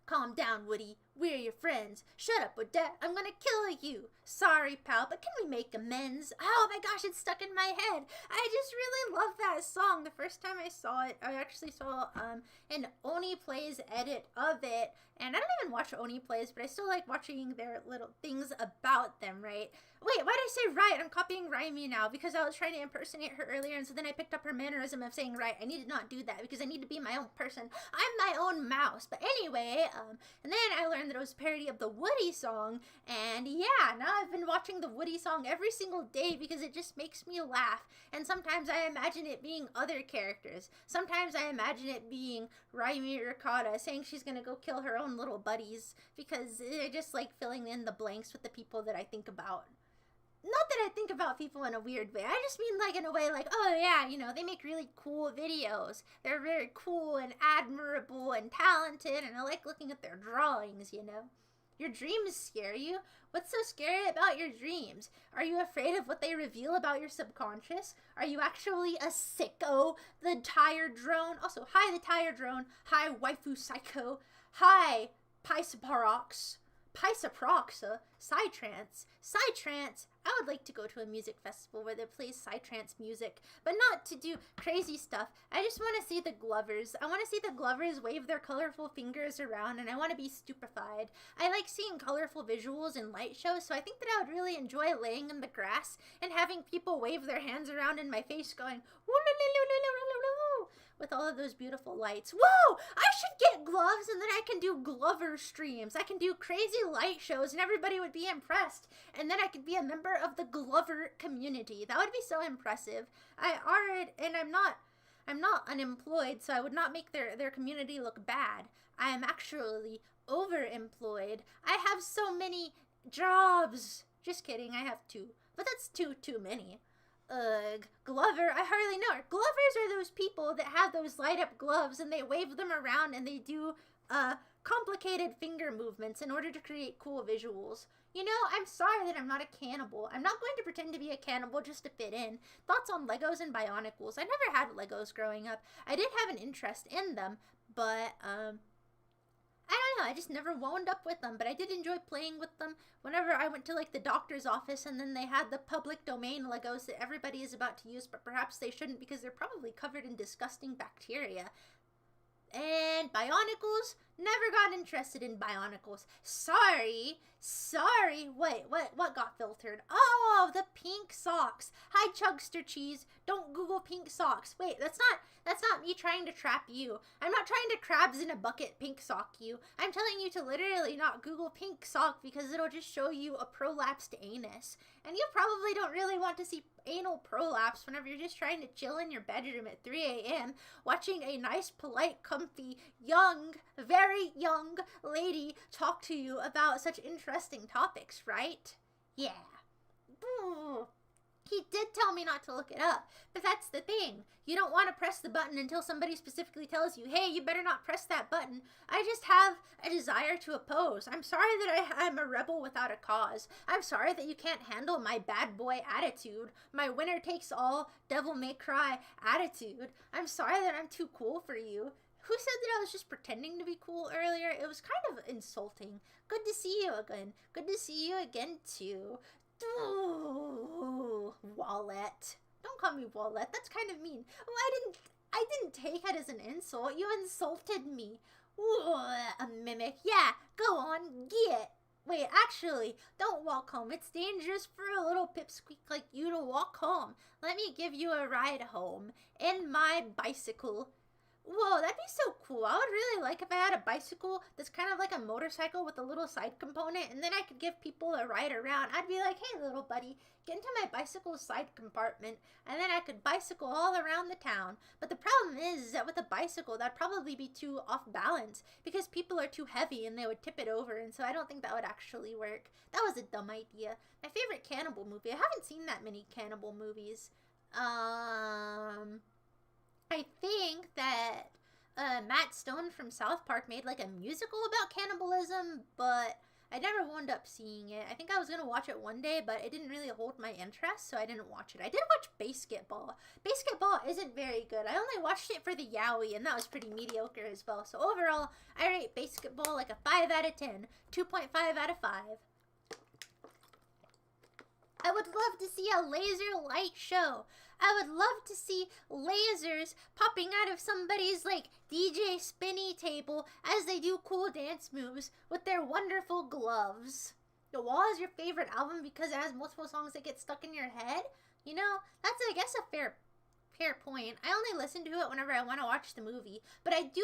Calm down, Woody. We're your friends. Shut up, Odette. I'm gonna kill you. Sorry, pal, but can we make amends? Oh my gosh, it's stuck in my head. I just really love that song. The first time I saw it, I actually saw an Oni Plays edit of it. And I don't even watch Oni Plays, but I still like watching their little things about them, right? Wait, why did I say right? I'm copying Raimi now because I was trying to impersonate her earlier, and so then I picked up her mannerism of saying right. I need to not do that because I need to be my own person. I'm my own mouse. But anyway, and then I learned that it was a parody of the Woody song, and yeah, now I've been watching the Woody song every single day because it just makes me laugh. And sometimes I imagine it being other characters. Sometimes I imagine it being Raimi Ricotta saying she's gonna go kill her own little buddies because I just like filling in the blanks with the people that I think about. Not that I think about people in a weird way. I just mean like in a way like, oh yeah, they make really cool videos. They're very cool and admirable and talented, and I like looking at their drawings, Your dreams scare you? What's so scary about your dreams? Are you afraid of what they reveal about your subconscious? Are you actually a sicko? The Tire Drone. Also, hi, the Tire Drone. Hi, Waifu Psycho. Hi, Pysaprox. Pysaproxa, Psytrance. Psytrance. I would like to go to a music festival where they play Psytrance music, but not to do crazy stuff. I just want to see the Glovers. I want to see the Glovers wave their colorful fingers around, and I want to be stupefied. I like seeing colorful visuals in light shows, so I think that I would really enjoy laying in the grass and having people wave their hands around in my face going, woo-loo-loo-loo-loo-loo-loo, with all of those beautiful lights. Whoa! I should get gloves, and then I can do Glover streams. I can do crazy light shows, and everybody would be impressed. And then I could be a member of the Glover community. That would be so impressive. I'm not unemployed, so I would not make their community look bad. I am actually overemployed. I have so many jobs. Just kidding, I have two. but that's too many. Glover, I hardly know her. Glovers are those people that have those light up gloves and they wave them around and they do complicated finger movements in order to create cool visuals. You know, I'm sorry that I'm not a cannibal. I'm not going to pretend to be a cannibal just to fit in. Thoughts on Legos and Bionicles? I never had Legos growing up. I did have an interest in them, but I don't know, I just never wound up with them, but I did enjoy playing with them whenever I went to like the doctor's office and then they had the public domain Legos that everybody is about to use, but perhaps they shouldn't because they're probably covered in disgusting bacteria. And Bionicles, never got interested in Bionicles. Sorry. Wait, what got filtered? Oh, the pink socks. Hi, Chugster Cheese. Don't Google pink socks. Wait, that's not me trying to trap you. I'm not trying to crabs in a bucket pink sock you. I'm telling you to literally not Google pink sock because it'll just show you a prolapsed anus. And you probably don't really want to see anal prolapse whenever you're just trying to chill in your bedroom at 3 a.m. watching a nice, polite, comfy, young, very young lady talk to you about such interesting topics, right? Yeah. Ooh. He did tell me not to look it up, but that's the thing. You don't want to press the button until somebody specifically tells you, hey, you better not press that button. I just have a desire to oppose. I'm sorry that I'm a rebel without a cause. I'm sorry that you can't handle my bad boy attitude, my winner takes all, devil may cry attitude. I'm sorry that I'm too cool for you. Who said that I was just pretending to be cool earlier? It was kind of insulting. Good to see you again. Good to see you again, too. Ooh, Wallet. Don't call me Wallet. That's kind of mean. Oh, I didn't take it as an insult. You insulted me. Ooh, a mimic. Yeah, go on, get. Wait, actually, don't walk home. It's dangerous for a little pipsqueak like you to walk home. Let me give you a ride home in my bicycle. Whoa, that'd be so cool. I would really like if I had a bicycle that's kind of like a motorcycle with a little side component, and then I could give people a ride around. I'd be like, hey, little buddy, get into my bicycle's side compartment, and then I could bicycle all around the town. But the problem is that with a bicycle, that'd probably be too off balance because people are too heavy and they would tip it over, and so I don't think that would actually work. That was a dumb idea. My favorite cannibal movie. I haven't seen that many cannibal movies. I think that Matt Stone from South Park made like a musical about cannibalism, but I never wound up seeing it. I think I was going to watch it one day, but it didn't really hold my interest, so I didn't watch it. I did watch Basketball. Basketball isn't very good. I only watched it for the Yowie, and that was pretty mediocre as well. So overall, I rate Basketball like a 5 out of 10, 2.5 out of 5. I would love to see a laser light show. I would love to see lasers popping out of somebody's, like, DJ spinny table as they do cool dance moves with their wonderful gloves. The Wall is your favorite album because it has multiple songs that get stuck in your head? You know, that's, I guess, a fair point. I only listen to it whenever I want to watch the movie. But I do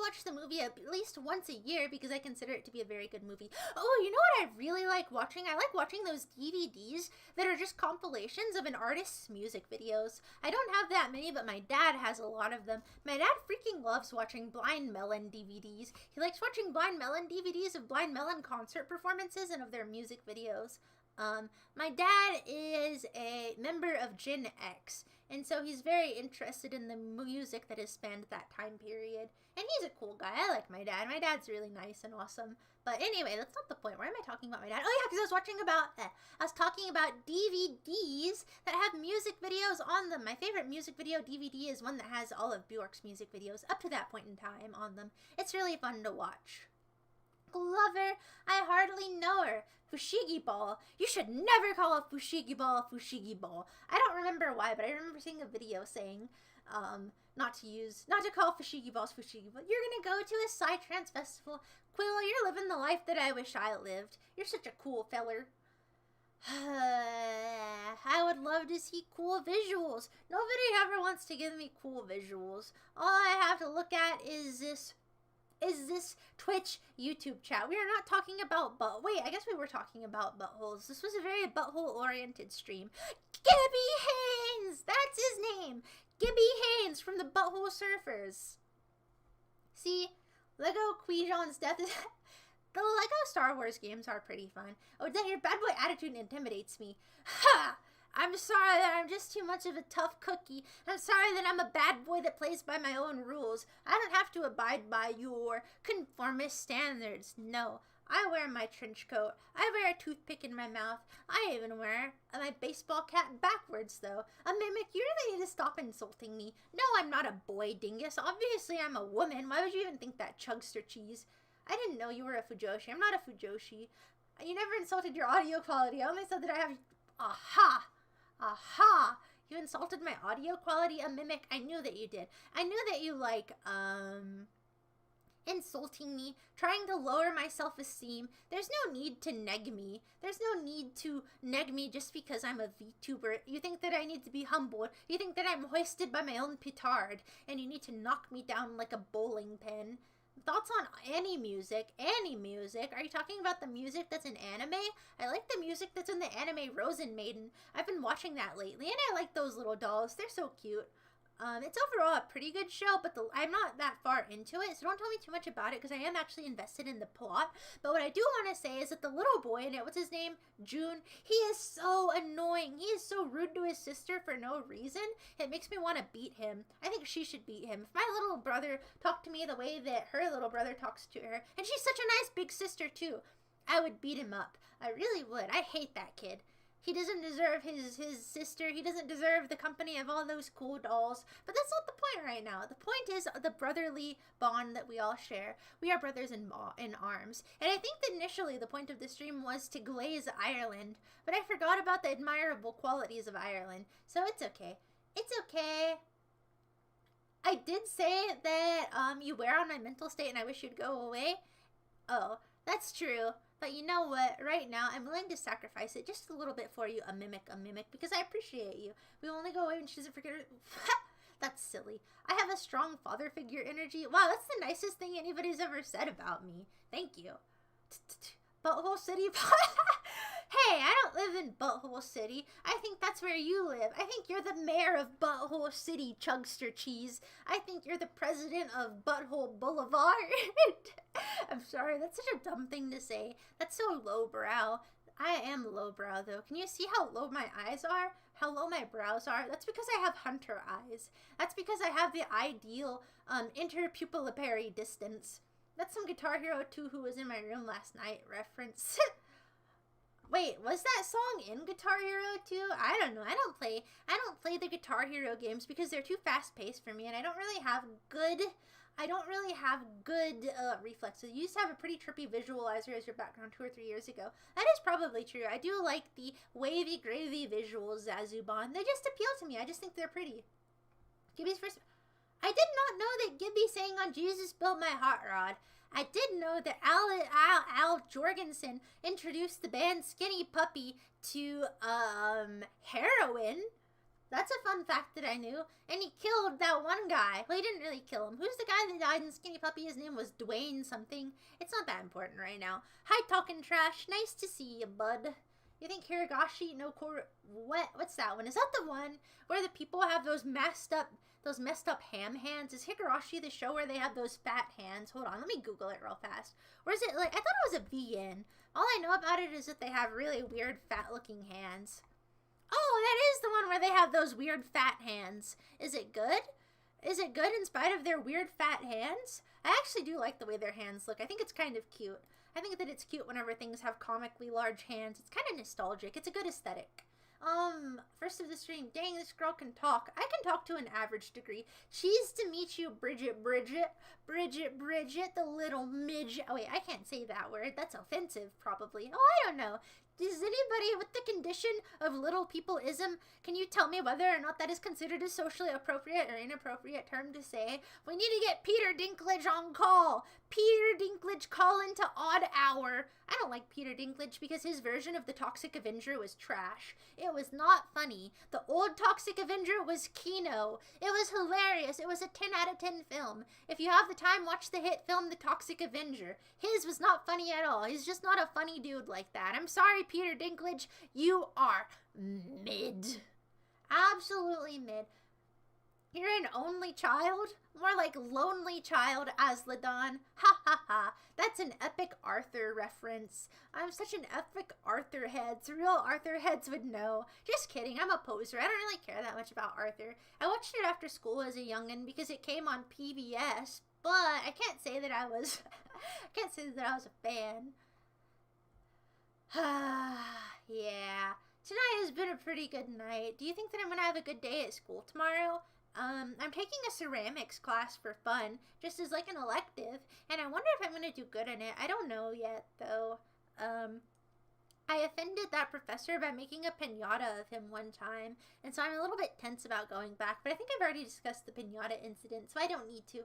watch the movie at least once a year because I consider it to be a very good movie. Oh, you know what I really like watching? I like watching those DVDs that are just compilations of an artist's music videos. I don't have that many, but my dad has a lot of them. My dad freaking loves watching Blind Melon DVDs. He likes watching Blind Melon DVDs of Blind Melon concert performances and of their music videos. My dad is a member of Gen X, and so he's very interested in the music that has spanned that time period. And he's a cool guy. I like my dad. My dad's really nice and awesome. But anyway, that's not the point. Why am I talking about my dad? Oh yeah, because I was talking about DVDs that have music videos on them. My favorite music video DVD is one that has all of Bjork's music videos up to that point in time on them. It's really fun to watch. Glover, I hardly know her. Fushigi Ball. You should never call a Fushigi Ball a Fushigi Ball. I don't remember why, but I remember seeing a video saying, not to call Fushigi Balls Fushigi Ball. You're gonna go to a Psytrance festival. Quill, you're living the life that I wish I lived. You're such a cool feller. I would love to see cool visuals. Nobody ever wants to give me cool visuals. All I have to look at is this Twitch YouTube chat. We are not talking about wait, I guess we were talking about buttholes. This was a very butthole-oriented stream. Gibby Haynes! That's his name! Gibby Haynes from the Butthole Surfers. See, Lego Quijon's death is... The Lego Star Wars games are pretty fun. Oh, that your bad boy attitude intimidates me. Ha! I'm sorry that I'm just too much of a tough cookie. I'm sorry that I'm a bad boy that plays by my own rules. I don't have to abide by your conformist standards. No, I wear my trench coat. I wear a toothpick in my mouth. I even wear my baseball cap backwards, though. A mimic, you really need to stop insulting me. No, I'm not a boy, dingus. Obviously, I'm a woman. Why would you even think that, Chugster Cheese? I didn't know you were a Fujoshi. I'm not a Fujoshi. You never insulted your audio quality. I only said that I have... Aha! Aha! You insulted my audio quality, a mimic? I knew that you did. I knew that you, insulting me, trying to lower my self-esteem. There's no need to neg me. There's no need to neg me just because I'm a VTuber. You think that I need to be humbled. You think that I'm hoisted by my own petard, and you need to knock me down like a bowling pin. Thoughts on any music? Any music? Are you talking about the music that's in anime? I like the music that's in the anime Rosen Maiden. I've been watching that lately, and I like those little dolls. They're so cute. It's overall a pretty good show, but I'm not that far into it, so don't tell me too much about it, because I am actually invested in the plot. But what I do want to say is that the little boy in it, what's his name? June, he is so annoying. He is so rude to his sister for no reason. It makes me want to beat him. I think she should beat him. If my little brother talked to me the way that her little brother talks to her, and she's such a nice big sister too, I would beat him up. I really would. I hate that kid. He doesn't deserve his sister. He doesn't deserve the company of all those cool dolls. But that's not the point right now. The point is the brotherly bond that we all share. We are brothers in arms. And I think that initially the point of the stream was to glaze Ireland. But I forgot about the admirable qualities of Ireland. So it's okay. It's okay. I did say that you wear on my mental state and I wish you'd go away. Oh, that's true. But you know what? Right now, I'm willing to sacrifice it just a little bit for you, a mimic, because I appreciate you. We only go away when she doesn't forget her. That's silly. I have a strong father figure energy. Wow, that's the nicest thing anybody's ever said about me. Thank you. Butthole City. Hey, I don't live in Butthole City. I think that's where you live. I think you're the mayor of Butthole City, Chugster Cheese. I think you're the president of Butthole Boulevard. I'm sorry, that's such a dumb thing to say. That's so lowbrow. I am lowbrow, though. Can you see how low my eyes are? How low my brows are? That's because I have hunter eyes. That's because I have the ideal interpupillary distance. That's some Guitar Hero 2 Who Was in My Room Last Night reference. Wait, was that song in Guitar Hero 2? I don't know. I don't play the Guitar Hero games because they're too fast-paced for me, and I don't really have good reflexes. You used to have a pretty trippy visualizer as your background 2 or 3 years ago. That is probably true. I do like the wavy gravy visuals, Zazubon. They just appeal to me. I just think they're pretty. Gibby's first... I did not know that Gibby sang on Jesus Built My Hot Rod. I did know that Al Jorgensen introduced the band Skinny Puppy to heroin. That's a fun fact that I knew. And he killed that one guy. Well, he didn't really kill him. Who's the guy that died in Skinny Puppy? His name was Dwayne something. It's not that important right now. Hi, Talking Trash. Nice to see you, bud. You think Hiragashi no Koro... What's that one? Is that the one where the people have those messed up ham hands? Is Higurashi the show where they have those fat hands? Hold on, let me Google it real fast. Or is it like... I thought it was a VN. All I know about it is that they have really weird fat-looking hands. Oh, that is the one where they have those weird fat hands. Is it good? Is it good in spite of their weird fat hands? I actually do like the way their hands look. I think it's kind of cute. I think that it's cute whenever things have comically large hands. It's kind of nostalgic. It's a good aesthetic. First of the stream. Dang, this girl can talk. I can talk to an average degree. Cheese to meet you, Bridget, the little midget. Oh, wait, I can't say that word. That's offensive, probably. Oh, I don't know. Does anybody with the condition of little people-ism, can you tell me whether or not that is considered a socially appropriate or inappropriate term to say? We need to get Peter Dinklage on call. Peter Dinklage call into odd hour. I don't like Peter Dinklage because his version of the Toxic Avenger was trash. It was not funny. The old Toxic Avenger was Kino. It was hilarious. It was a 10 out of 10 film. If you have the time, watch the hit film The Toxic Avenger. His was not funny at all. He's just not a funny dude like that. I'm sorry, Peter Dinklage. You are mid. Absolutely mid. You're an only child? More like lonely child, Asladon. Ha ha ha. That's an epic Arthur reference. I'm such an epic Arthur head. So real Arthur heads would know. Just kidding, I'm a poser. I don't really care that much about Arthur. I watched it after school as a youngin' because it came on PBS, but I can't say that I was I can't say that I was a fan. Yeah. Tonight has been a pretty good night. Do you think that I'm gonna have a good day at school tomorrow? I'm taking a ceramics class for fun, just as like an elective, and I wonder if I'm gonna do good in it. I don't know yet, though. I offended that professor by making a pinata of him one time, and so I'm a little bit tense about going back, but I think I've already discussed the pinata incident, so I don't need to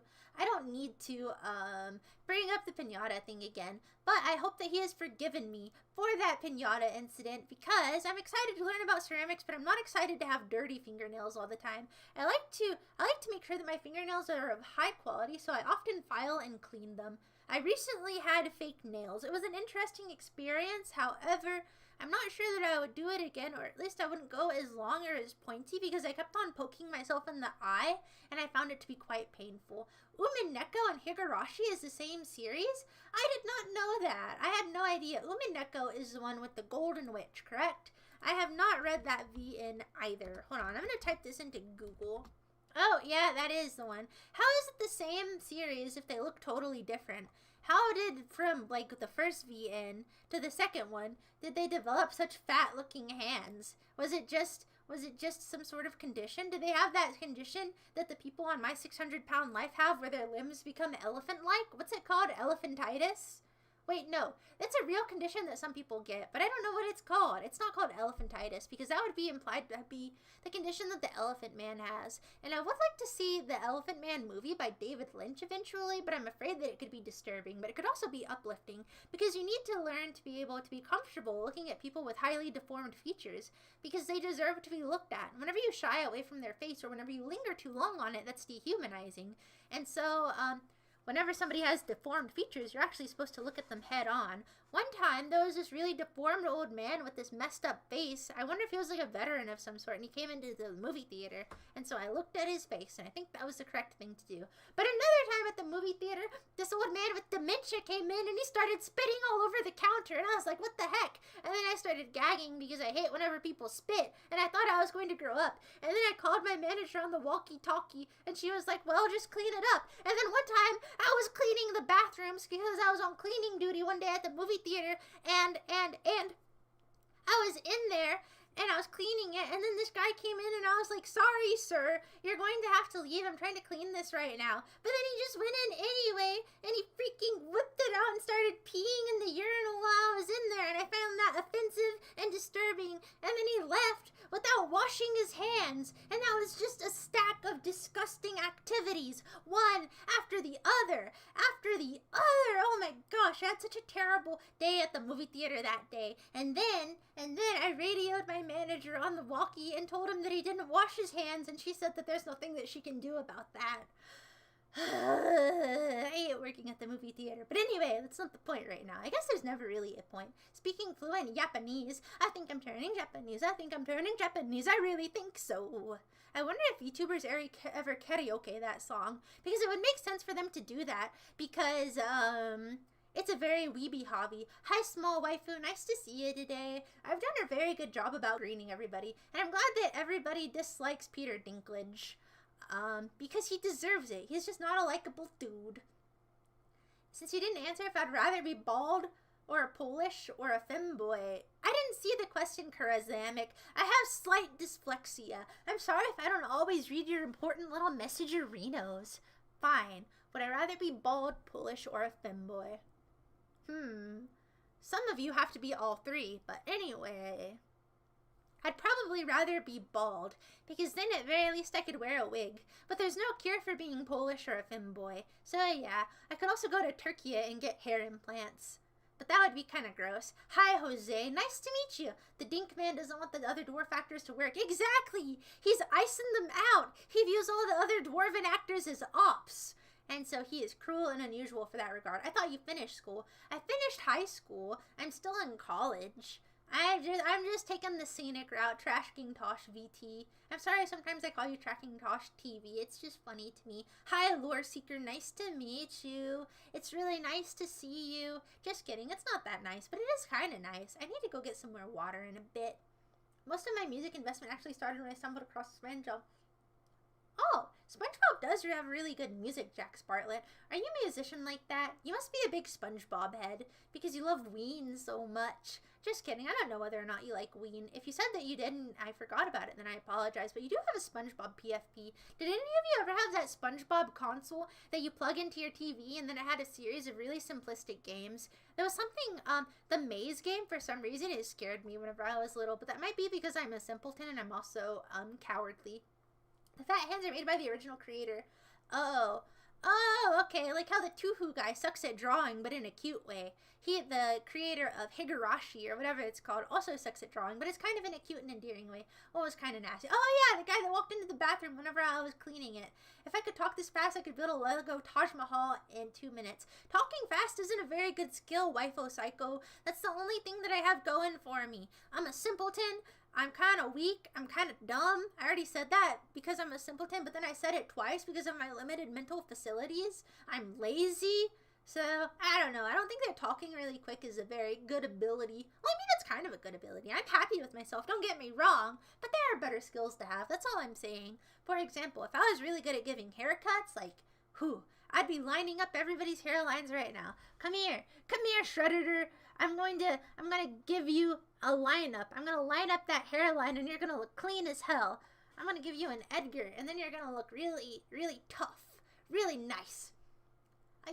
bring up the pinata thing again, but I hope that he has forgiven me for that pinata incident, because I'm excited to learn about ceramics, but I'm not excited to have dirty fingernails all the time. I like to make sure that my fingernails are of high quality, so I often file and clean them. I recently had fake nails. It was an interesting experience. However, I'm not sure that I would do it again, or at least I wouldn't go as long or as pointy, because I kept on poking myself in the eye, and I found it to be quite painful. Umineko and Higurashi is the same series? I did not know that. I had no idea. Umineko is the one with the golden witch, correct? I have not read that VN either. Hold on, I'm going to type this into Google. Oh, yeah, that is the one. How is it the same series if they look totally different? How did, from, like, the first VN to the second one, did they develop such fat-looking hands? Was it just some sort of condition? Did they have that condition that the people on My 600-Pound Life have where their limbs become elephant-like? What's it called? Elephantitis? Wait, no. That's a real condition that some people get, but I don't know what it's called. It's not called elephantitis, because that would be implied to be the condition that the Elephant Man has. And I would like to see the Elephant Man movie by David Lynch eventually, but I'm afraid that it could be disturbing, but it could also be uplifting, because you need to learn to be able to be comfortable looking at people with highly deformed features, because they deserve to be looked at. Whenever you shy away from their face, or whenever you linger too long on it, that's dehumanizing. And so, whenever somebody has deformed features, you're actually supposed to look at them head on. One time, there was this really deformed old man with this messed up face. I wonder if he was like a veteran of some sort, and he came into the movie theater. And so I looked at his face, and I think that was the correct thing to do. But another time at the movie theater, this old man with dementia came in, and he started spitting all over the counter. And I was like, what the heck? And then I started gagging because I hate whenever people spit. And I thought I was going to grow up. And then I called my manager on the walkie-talkie, and she was like, well, just clean it up. And then one time, I was cleaning the bathrooms because I was on cleaning duty one day at the movie theater, and I was in there and I was cleaning it, and then this guy came in and I was like, sorry sir, you're going to have to leave, I'm trying to clean this right now. But then he just went in anyway, and he freaking whipped it out and started peeing in the urinal while I was in there, and I found that offensive and disturbing. And then he left without washing his hands, and that was just a stack of disgusting activities, one after the other. Oh my gosh, I had such a terrible day at the movie theater that day. And then I radioed my manager on the walkie and told him that he didn't wash his hands, and she said that there's nothing that she can do about that. I hate working at the movie theater. But anyway, that's not the point right now. I guess there's never really a point. Speaking fluent Japanese, I think I'm turning Japanese. I really think so. I wonder if YouTubers ever karaoke that song, because it would make sense for them to do that, because, it's a very weeby hobby. Hi, small waifu. Nice to see you today. I've done a very good job about greeting everybody, and I'm glad that everybody dislikes Peter Dinklage. Because he deserves it. He's just not a likable dude. Since you didn't answer if I'd rather be bald or a Polish or a femboy, I didn't see the question, Karazamek. I have slight dyslexia. I'm sorry if I don't always read your important little messagerinos. Fine. Would I rather be bald, Polish, or a femboy? Some of you have to be all three, but anyway. I'd probably rather be bald, because then at very least I could wear a wig. But there's no cure for being Polish or a femboy. So yeah, I could also go to Turkey and get hair implants. But that would be kind of gross. Hi, Jose. Nice to meet you. The Dink Man doesn't want the other dwarf actors to work. Exactly! He's icing them out. He views all the other dwarven actors as ops. And so he is cruel and unusual for that regard. I thought you finished school. I finished high school. I'm still in college. I'm just taking the scenic route, Trash King Tosh VT. I'm sorry sometimes I call you Tracking Tosh TV. It's just funny to me. Hi, Lore Seeker. Nice to meet you. It's really nice to see you. Just kidding. It's not that nice, but it is kind of nice. I need to go get some more water in a bit. Most of my music investment actually started when I stumbled across SpongeBob. Oh, SpongeBob does have really good music, Jack Bartlett. Are you a musician like that? You must be a big SpongeBob head because you love Ween so much. Just kidding. I don't know whether or not you like Ween. If you said that you didn't, I forgot about it, then I apologize. But you do have a SpongeBob PFP. Did any of you ever have that SpongeBob console that you plug into your TV and then it had a series of really simplistic games? There was something, the maze game, for some reason, it scared me whenever I was little. But that might be because I'm a simpleton and I'm also, cowardly. The fat hands are made by the original creator. Oh, okay. Like how the Tuhu guy sucks at drawing, but in a cute way. He, the creator of Higurashi, or whatever it's called, also sucks at drawing, but it's kind of in a cute and endearing way. Oh, it was kind of nasty. Oh, yeah, the guy that walked into the bathroom whenever I was cleaning it. If I could talk this fast, I could build a Lego Taj Mahal in 2 minutes. Talking fast isn't a very good skill, Waifu Psycho. That's the only thing that I have going for me. I'm a simpleton. I'm kind of weak. I'm kind of dumb. I already said that because I'm a simpleton, but then I said it twice because of my limited mental facilities. I'm lazy. So, I don't know. I don't think that talking really quick is a very good ability. Well, I mean, it's kind of a good ability. I'm happy with myself. Don't get me wrong. But there are better skills to have. That's all I'm saying. For example, if I was really good at giving haircuts, like, I'd be lining up everybody's hairlines right now. Come here, Shredder. I'm gonna give you a lineup. I'm gonna line up that hairline and you're gonna look clean as hell. I'm gonna give you an Edgar and then you're gonna look really, really tough. Really nice.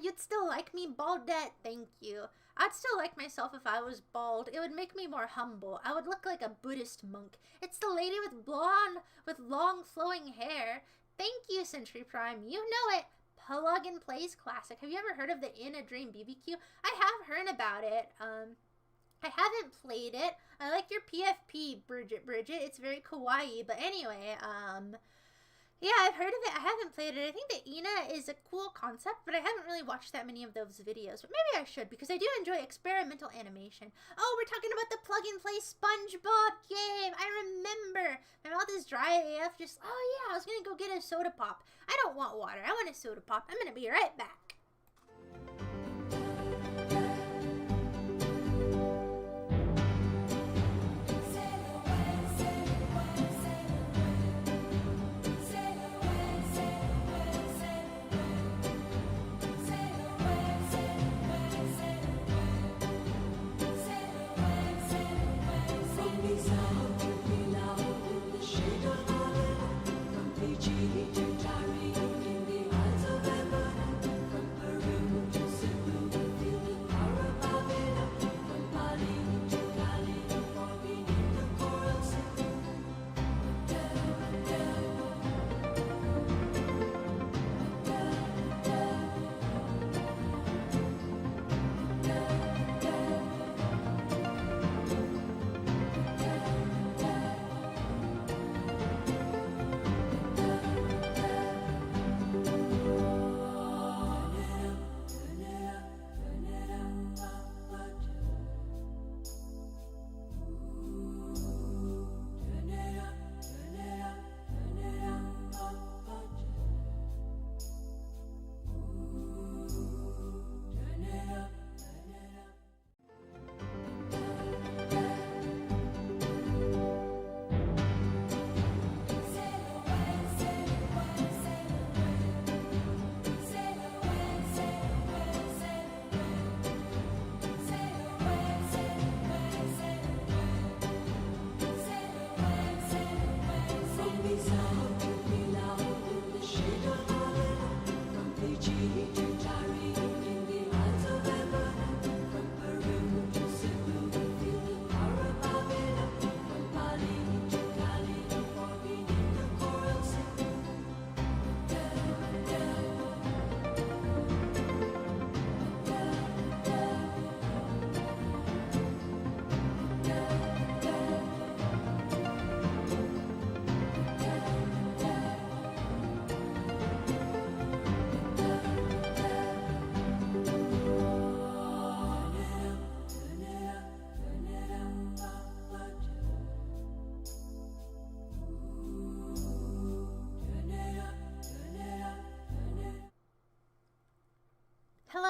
You'd still like me, Baldette? Thank you. I'd still like myself if I was bald. It would make me more humble. I would look like a Buddhist monk. It's the lady with long flowing hair. Thank you, Century Prime. You know it. Plug and Plays Classic. Have you ever heard of the In a Dream BBQ? I have heard about it. I haven't played it. I like your PFP, Bridget. It's very kawaii. But anyway, yeah, I've heard of it. I haven't played it. I think that Ina is a cool concept, but I haven't really watched that many of those videos. But maybe I should, because I do enjoy experimental animation. Oh, we're talking about the Plug and Play SpongeBob game. I remember. My mouth is dry AF. Just, oh yeah, I was going to go get a soda pop. I don't want water. I want a soda pop. I'm going to be right back.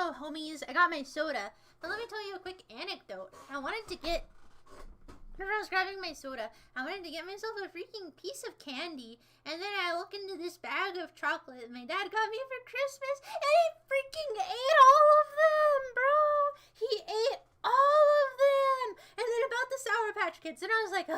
Hello, homies. I got my soda. But let me tell you a quick anecdote. Whenever I was grabbing my soda, I wanted to get myself a freaking piece of candy. And then I look into this bag of chocolate my dad got me for Christmas. And he freaking ate all of them, bro. He ate all of them. And then about the Sour Patch Kids. And I was like,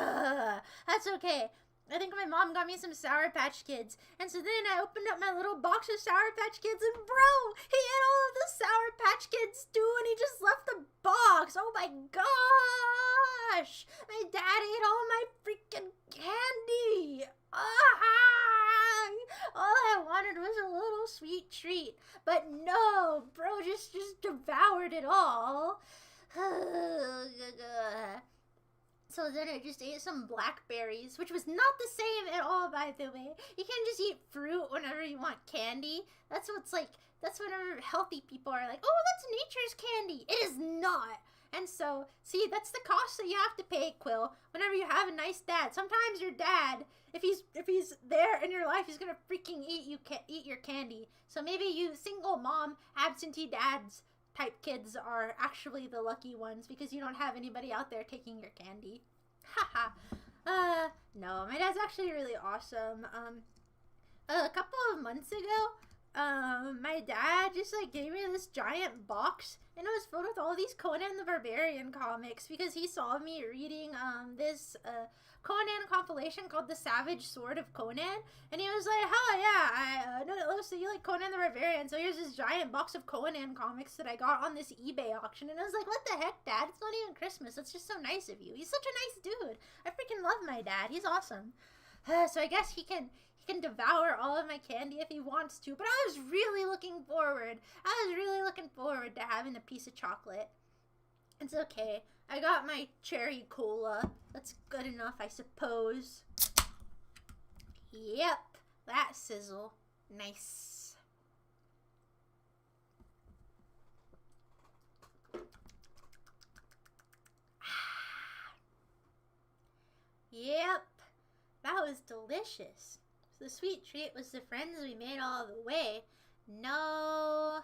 that's okay. I think my mom got me some Sour Patch Kids. And so then I opened up my little box of Sour Patch Kids and bro, he ate all of the Sour Patch Kids too and he just left the box. Oh my gosh. My dad ate all my freaking candy. All I wanted was a little sweet treat. But no, bro just devoured it all. So then I just ate some blackberries, which was not the same at all, by the way. You can't just eat fruit whenever you want candy. That's whenever healthy people are like, oh, that's nature's candy. It is not. And so, see, that's the cost that you have to pay, Quill, whenever you have a nice dad. Sometimes your dad, if he's there in your life, he's gonna freaking eat your candy. So maybe you single mom, absentee dads type kids are actually the lucky ones because you don't have anybody out there taking your candy. Haha. No, my dad's actually really awesome. A couple of months ago, my dad just like gave me this giant box and it was filled with all these Conan the Barbarian comics because he saw me reading this Conan compilation called The Savage Sword of Conan, and he was like, hell yeah, I know that Lois, you like Conan the Barbarian, so here's this giant box of Conan comics that I got on this eBay auction. And I was like, what the heck, Dad? It's not even Christmas. That's just so nice of you. He's such a nice dude. I freaking love my dad. He's awesome. So I guess he can devour all of my candy if he wants to, but I was really looking forward to having a piece of chocolate. It's okay. I got my cherry cola. That's good enough, I suppose. Yep, that sizzle. Nice. Yep, that was delicious. So the sweet treat was the friends we made all the way. No,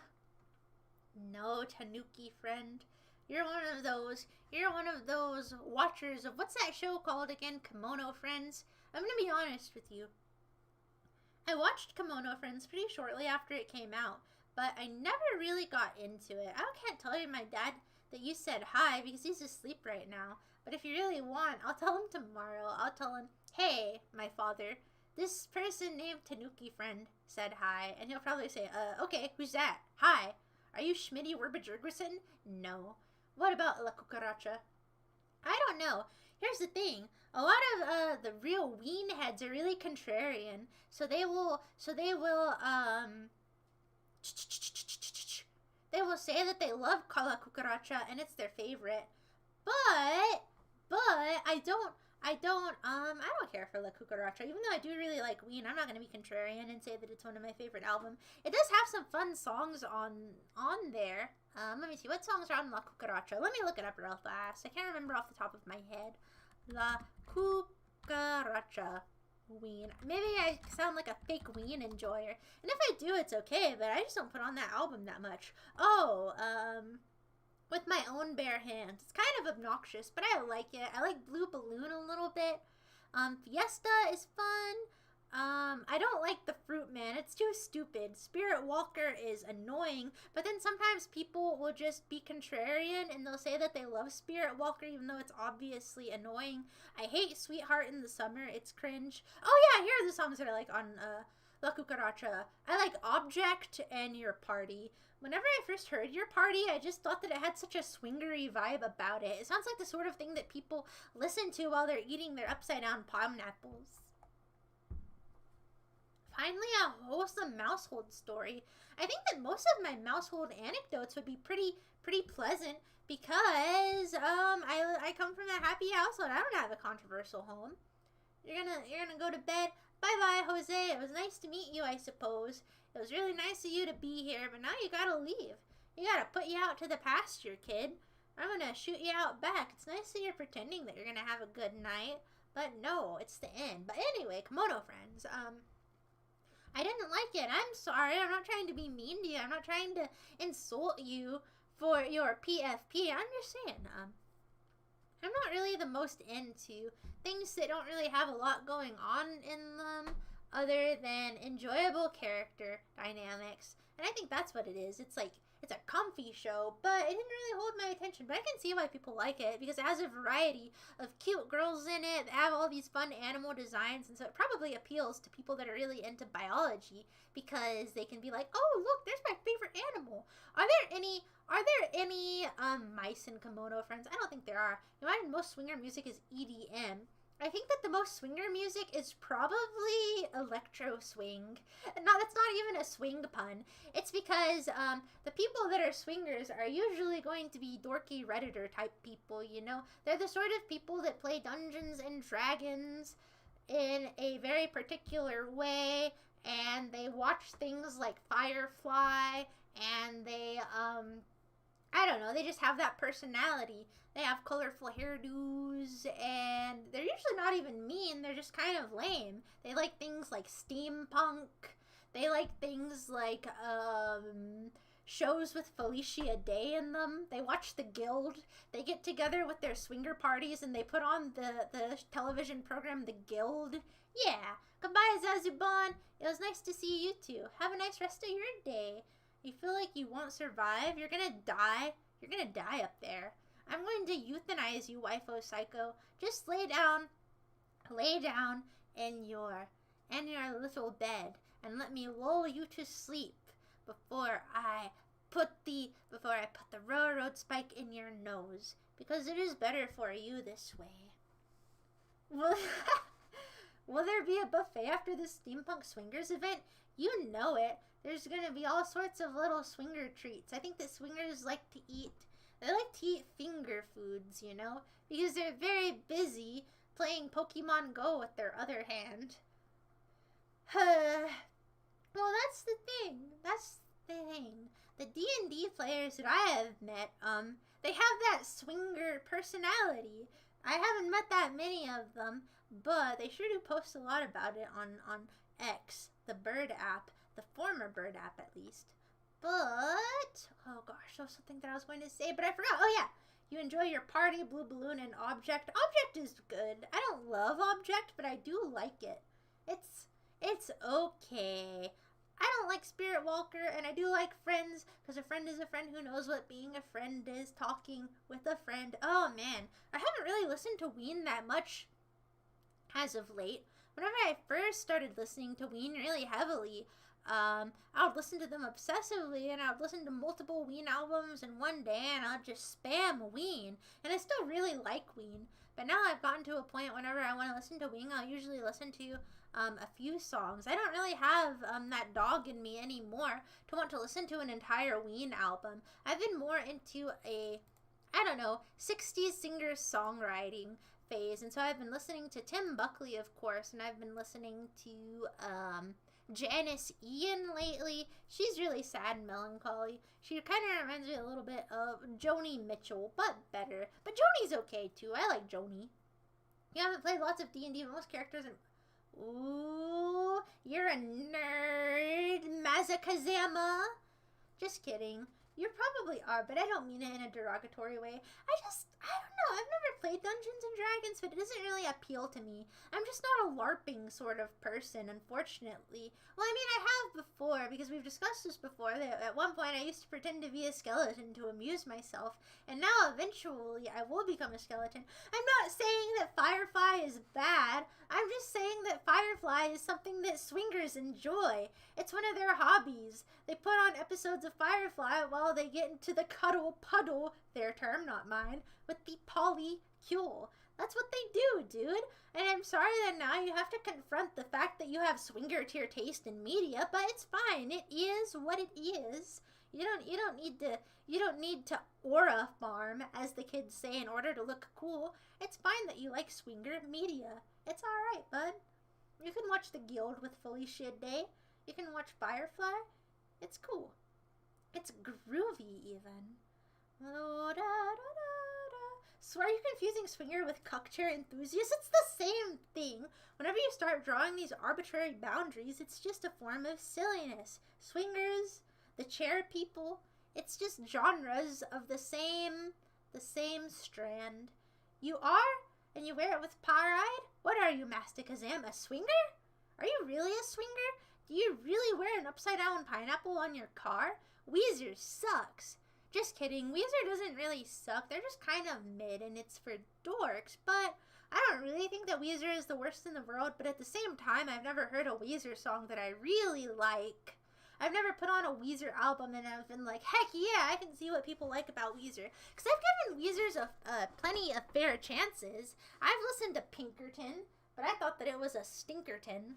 Tanuki friend. You're one of those watchers of, what's that show called again? Kimono Friends? I'm gonna be honest with you. I watched Kimono Friends pretty shortly after it came out, but I never really got into it. I can't tell you my dad that you said hi because he's asleep right now. But if you really want, I'll tell him tomorrow. I'll tell him, hey, my father, this person named Tanuki friend said hi. And he'll probably say, okay, who's that? Hi. Are you Schmitty Werbajurgerson? No. What about La Cucaracha? I don't know. Here's the thing. A lot of the real ween heads are really contrarian. So they will say that they love La Cucaracha and it's their favorite. But I don't care for La Cucaracha. Even though I do really like Ween, I'm not going to be contrarian and say that it's one of my favorite albums. It does have some fun songs on there. Let me see. What songs are on La Cucaracha? Let me look it up real fast. I can't remember off the top of my head. La Cucaracha. Ween. Maybe I sound like a fake Ween enjoyer. And if I do, it's okay, but I just don't put on that album that much. Oh, with my own bare hands. It's kind of obnoxious, but I like it. I like Blue Balloon a little bit. Fiesta is fun. I don't like the Fruit Man. It's too stupid. Spirit Walker is annoying, but then sometimes people will just be contrarian and they'll say that they love Spirit Walker even though it's obviously annoying. I hate Sweetheart in the Summer. It's cringe. Oh yeah, here are the songs that I like on La Cucaracha. I like Object and Your Party. Whenever I first heard Your Party, I just thought that it had such a swingery vibe about it. It sounds like the sort of thing that people listen to while they're eating their upside-down pineapples. Finally, a wholesome mousehold story. I think that most of my mousehold anecdotes would be pretty pleasant because I come from a happy household. I don't have a controversial home. You're gonna go to bed. Bye-bye, Jose. It was nice to meet you, I suppose. It was really nice of you to be here, but now you gotta leave. You gotta put you out to the pasture, kid. I'm gonna shoot you out back. It's nice that you're pretending that you're gonna have a good night, but no, it's the end. But anyway, Kimono friends, I didn't like it. I'm sorry. I'm not trying to be mean to you. I'm not trying to insult you for your PFP. I'm just saying, I'm not really the most into things that don't really have a lot going on in them other than enjoyable character dynamics. And I think that's what it is. It's like, it's a comfy show, but it didn't really hold my attention. But I can see why people like it because it has a variety of cute girls in it that have all these fun animal designs, and so it probably appeals to people that are really into biology because they can be like, "Oh, look, there's my favorite animal." Are there any mice in Kimono Friends? I don't think there are. You imagine most swinger music is EDM. I think that the most swinger music is probably electro swing. No, that's not even a swing pun. It's because the people that are swingers are usually going to be dorky Redditor type people, you know? They're the sort of people that play Dungeons and Dragons in a very particular way, and they watch things like Firefly, and they, I don't know, they just have that personality. They have colorful hairdos, and they're usually not even mean, they're just kind of lame. They like things like steampunk. They like things like, shows with Felicia Day in them. They watch The Guild. They get together with their swinger parties, and they put on the television program The Guild. Yeah. Goodbye, Zazubon. It was nice to see you too. Have a nice rest of your day. You feel like you won't survive? You're gonna die. You're gonna die up there. I'm going to euthanize you, waifu psycho. Just lay down in your little bed and let me lull you to sleep before I put the railroad spike in your nose, because it is better for you this way. Will there be a buffet after the Steampunk Swingers event? You know it. There's gonna be all sorts of little swinger treats. I think that swingers like to eat finger foods, you know, because they're very busy playing Pokemon Go with their other hand. Well, that's the thing. The D&D players that I have met, they have that swinger personality. I haven't met that many of them, but they sure do post a lot about it on X, the Bird app, the former Bird app at least. But, oh gosh, that was something that I was going to say, but I forgot. Oh yeah, you enjoy your party, Blue Balloon, and Object. Object is good. I don't love Object, but I do like it. It's okay. I don't like Spirit Walker, and I do like Friends, because a friend is a friend who knows what being a friend is, talking with a friend. Oh man, I haven't really listened to Ween that much as of late. Whenever I first started listening to Ween really heavily, I would listen to them obsessively, and I would listen to multiple Ween albums in one day, and I'd just spam Ween, and I still really like Ween. But now I've gotten to a point whenever I want to listen to Ween, I'll usually listen to a few songs. I don't really have that dog in me anymore to want to listen to an entire Ween album. I've been more into a, I don't know, 60s singer-songwriting phase, and so I've been listening to Tim Buckley, of course, and I've been listening to Janice Ian lately. She's really sad and melancholy. She kind of reminds me a little bit of Joni Mitchell, but better. But Joni's okay too. I like Joni. You haven't played lots of D&D, but most characters and ooh, you're a nerd, Mazakazama. Just kidding. You probably are, but I don't mean it in a derogatory way. I don't know. I've never played Dungeons and Dragons, but it doesn't really appeal to me. I'm just not a LARPing sort of person, unfortunately. Well, I mean, I have before, because we've discussed this before, that at one point I used to pretend to be a skeleton to amuse myself, and now eventually I will become a skeleton. I'm not saying that Firefly is bad. I'm just saying that Firefly is something that swingers enjoy. It's one of their hobbies. They put on episodes of Firefly while they get into the cuddle puddle, their term, not mine, with the polycule. That's what they do, dude. And I'm sorry that now you have to confront the fact that you have swinger tier taste in media, but it's fine. It is what it is. You don't need to aura farm, as the kids say, in order to look cool. It's fine that you like swinger media. It's alright, bud. You can watch The Guild with Felicia Day. You can watch Firefly. It's cool. It's groovy, even. So are you confusing swinger with cuck chair enthusiast? It's the same thing. Whenever you start drawing these arbitrary boundaries, it's just a form of silliness. Swingers, the chair people, it's just genres of the same strand. You are, and you wear it with pride? What are you, Master Kazam, a swinger? Are you really a swinger? Do you really wear an upside-down pineapple on your car? Weezer sucks. Just kidding. Weezer doesn't really suck. They're just kind of mid, and it's for dorks. But I don't really think that Weezer is the worst in the world. But at the same time, I've never heard a Weezer song that I really like. I've never put on a Weezer album and I've been like, heck yeah, I can see what people like about Weezer. Because I've given Weezer's plenty of fair chances. I've listened to Pinkerton, but I thought that it was a stinkerton.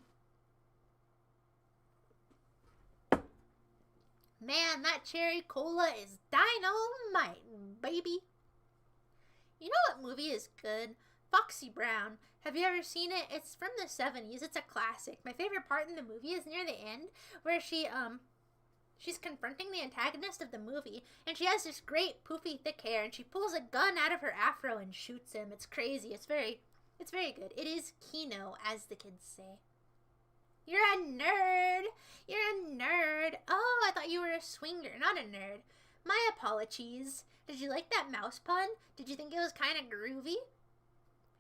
Man, that cherry cola is dynamite, baby. You know what movie is good? Foxy Brown. Have you ever seen it? It's from the 70s. It's a classic. My favorite part in the movie is near the end where she's confronting the antagonist of the movie and she has this great poofy thick hair and she pulls a gun out of her afro and shoots him. It's crazy. It's very good. It is Kino, as the kids say. You're a nerd. You're a nerd. Oh, I thought you were a swinger, not a nerd. My apologies. Did you like that mouse pun? Did you think it was kind of groovy?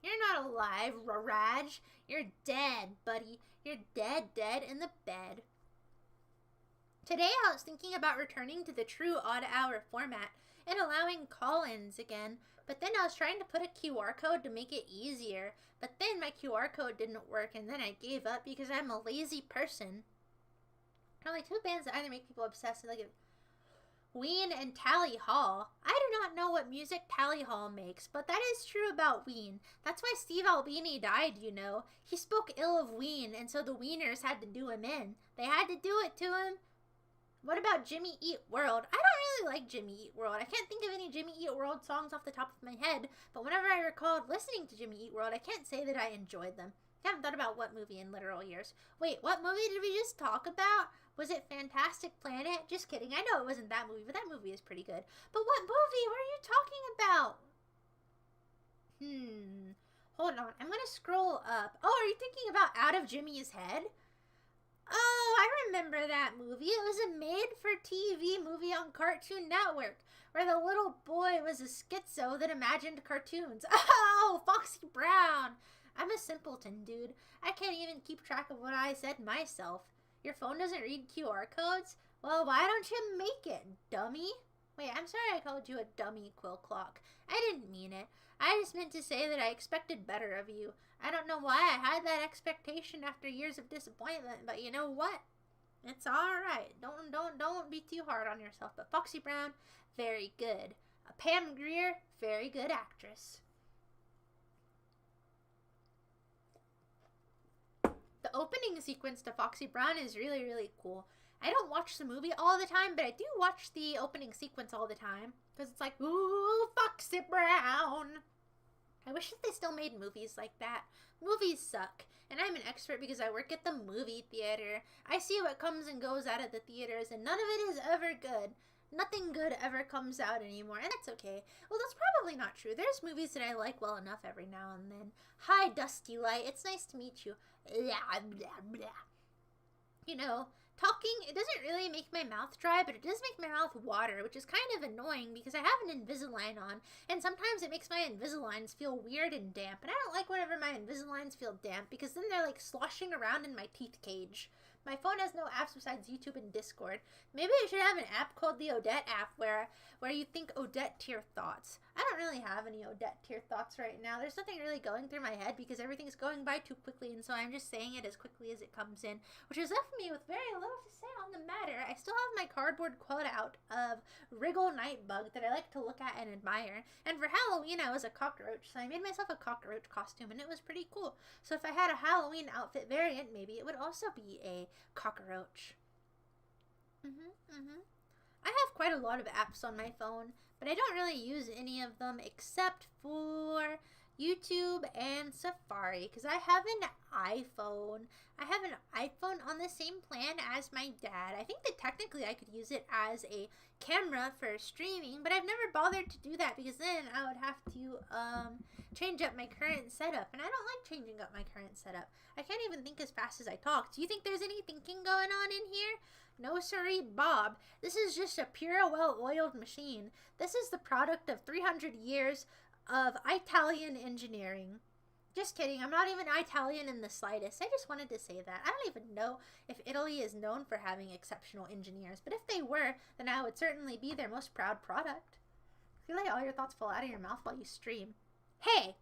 You're not alive, Raraj. You're dead, buddy. You're dead in the bed. Today I was thinking about returning to the true odd hour format and allowing call-ins again, but then I was trying to put a QR code to make it easier, but then my QR code didn't work and then I gave up because I'm a lazy person. Only two bands that either make people obsessed with like Ween and Tally Hall. I do not know what music Tally Hall makes, but that is true about Ween. That's why Steve Albini died, you know. He spoke ill of Ween, and so the Wieners had to do him in. They had to do it to him. What about Jimmy Eat World? I don't really like Jimmy Eat World. I can't think of any Jimmy Eat World songs off the top of my head, but whenever I recalled listening to Jimmy Eat World, I can't say that I enjoyed them. I haven't thought about what movie in literal years. Wait, what movie did we just talk about? Was it Fantastic Planet? Just kidding. I know it wasn't that movie, but that movie is pretty good. But what movie were you talking about? Hold on. I'm going to scroll up. Oh, are you thinking about Out of Jimmy's Head? Oh, I remember that movie. It was a made-for-TV movie on Cartoon Network where the little boy was a schizo that imagined cartoons. Oh, Foxy Brown. I'm a simpleton, dude. I can't even keep track of what I said myself. Your phone doesn't read QR codes? Well, why don't you make it, dummy? Wait, I'm sorry I called you a dummy, Quill Clock. I didn't mean it. I just meant to say that I expected better of you. I don't know why I had that expectation after years of disappointment, but you know what? It's alright. Don't be too hard on yourself. But Foxy Brown, very good. Pam Grier, very good actress. The opening sequence to Foxy Brown is really, really cool. I don't watch the movie all the time, but I do watch the opening sequence all the time. Because it's like, ooh, Foxy Brown. I wish that they still made movies like that. Movies suck. And I'm an expert because I work at the movie theater. I see what comes and goes out of the theaters, and none of it is ever good. Nothing good ever comes out anymore, and that's okay. Well, that's probably not true. There's movies that I like well enough every now and then. Hi, Dusty Light. It's nice to meet you. Blah, blah, blah. You know, talking, it doesn't really make my mouth dry, but it does make my mouth water, which is kind of annoying because I have an Invisalign on, and sometimes it makes my Invisaligns feel weird and damp, and I don't like whenever my Invisaligns feel damp because then they're like sloshing around in my teeth cage. My phone has no apps besides YouTube and Discord. Maybe I should have an app called the Odette app where you think Odette tier thoughts. I don't really have any Odette tier thoughts right now. There's nothing really going through my head because everything's going by too quickly, and so I'm just saying it as quickly as it comes in, which has left me with very little to say on the matter. I still have my cardboard cutout of Wriggle Nightbug that I like to look at and admire, and for Halloween I was a cockroach, so I made myself a cockroach costume, and it was pretty cool. So if I had a Halloween outfit variant, maybe it would also be a cockroach. I have quite a lot of apps on my phone, but I don't really use any of them except for YouTube and Safari, because I have an iPhone. I have an iPhone on the same plan as my dad. I think that technically I could use it as a camera for streaming, but I've never bothered to do that because then I would have to change up my current setup, and I don't like changing up my current setup. I can't even think as fast as I talk. Do you think there's any thinking going on in here? No siree, Bob. This is just a pure, well-oiled machine. This is the product of 300 years of Italian engineering. Just kidding, I'm not even Italian in the slightest. I just wanted to say that. I don't even know if Italy is known for having exceptional engineers, but if they were, then I would certainly be their most proud product. I feel like all your thoughts fall out of your mouth while you stream. Hey!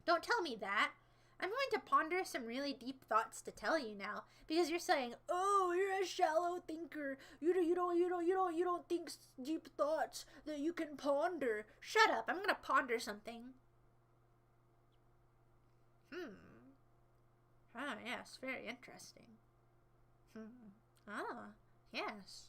Don't tell me that. I'm going to ponder some really deep thoughts to tell you now, because you're saying, "Oh, you're a shallow thinker. You don't think deep thoughts that you can ponder." Shut up! I'm gonna ponder something. Ah, yes, very interesting. Ah, yes.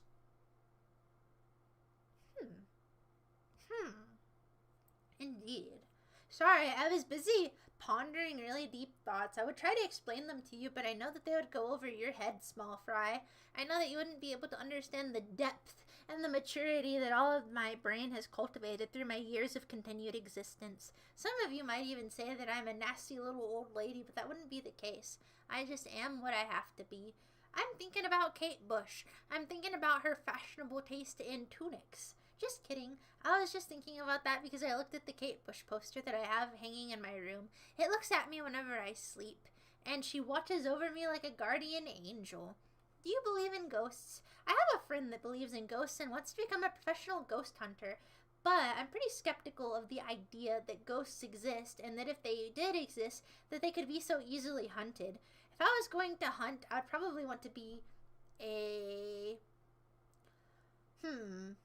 Indeed. Sorry, I was busy pondering really deep thoughts. I would try to explain them to you, but I know that they would go over your head, small fry. I know that you wouldn't be able to understand the depth and the maturity that all of my brain has cultivated through my years of continued existence. Some of you might even say that I'm a nasty little old lady, but that wouldn't be the case. I just am what I have to be. I'm thinking about Kate Bush. I'm thinking about her fashionable taste in tunics. Just kidding. I was just thinking about that because I looked at the Kate Bush poster that I have hanging in my room. It looks at me whenever I sleep, and she watches over me like a guardian angel. Do you believe in ghosts? I have a friend that believes in ghosts and wants to become a professional ghost hunter, but I'm pretty skeptical of the idea that ghosts exist, and that if they did exist, that they could be so easily hunted. If I was going to hunt, I'd probably want to be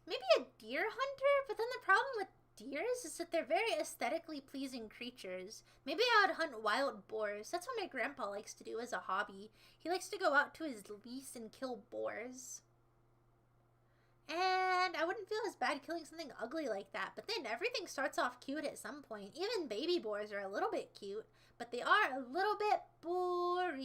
maybe a deer hunter, but then the problem with deers is that they're very aesthetically pleasing creatures. Maybe I would hunt wild boars. That's what my grandpa likes to do as a hobby. He likes to go out to his lease and kill boars. And I wouldn't feel as bad killing something ugly like that, but then everything starts off cute at some point. Even baby boars are a little bit cute, but they are a little bit boring.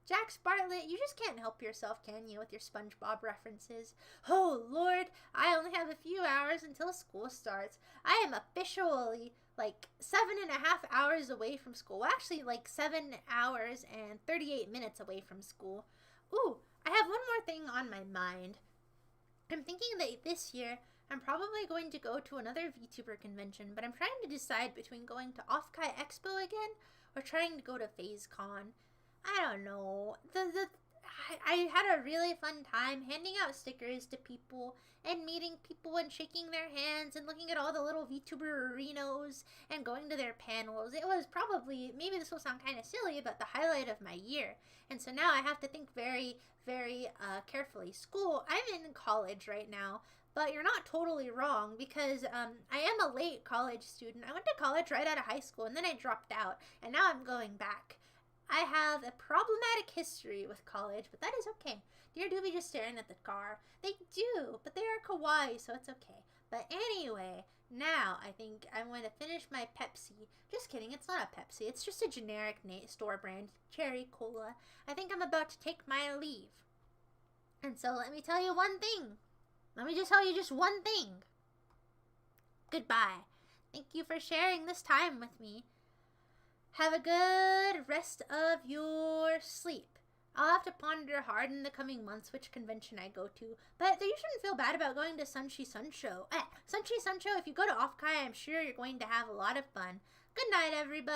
Jax Bartlett, you just can't help yourself, can you, with your SpongeBob references? Oh, Lord, I only have a few hours until school starts. I am officially, 7.5 hours away from school. Well, actually, 7 hours and 38 minutes away from school. Ooh, I have one more thing on my mind. I'm thinking that this year, I'm probably going to go to another VTuber convention, but I'm trying to decide between going to Off-Kai Expo again or trying to go to FazeCon. I don't know. I had a really fun time handing out stickers to people and meeting people and shaking their hands and looking at all the little VTuberinos and going to their panels. It was probably, maybe this will sound kind of silly, but the highlight of my year. And so now I have to think very, very carefully. School, I'm in college right now. But you're not totally wrong, because I am a late college student. I went to college right out of high school and then I dropped out, and now I'm going back. I have a problematic history with college, but that is okay. Dear Doobie just staring at the car. They do, but they are kawaii, so it's okay. But anyway, now I think I'm going to finish my Pepsi. Just kidding, it's not a Pepsi. It's just a generic store brand, cherry cola. I think I'm about to take my leave. And so let me tell you one thing. Let me just tell you just one thing. Goodbye. Thank you for sharing this time with me. Have a good rest of your sleep. I'll have to ponder hard in the coming months which convention I go to, but you shouldn't feel bad about going to Sunshi Sun Show. Sunshi Sun Show, if you go to Off-Kai, I'm sure you're going to have a lot of fun. Good night, everybody.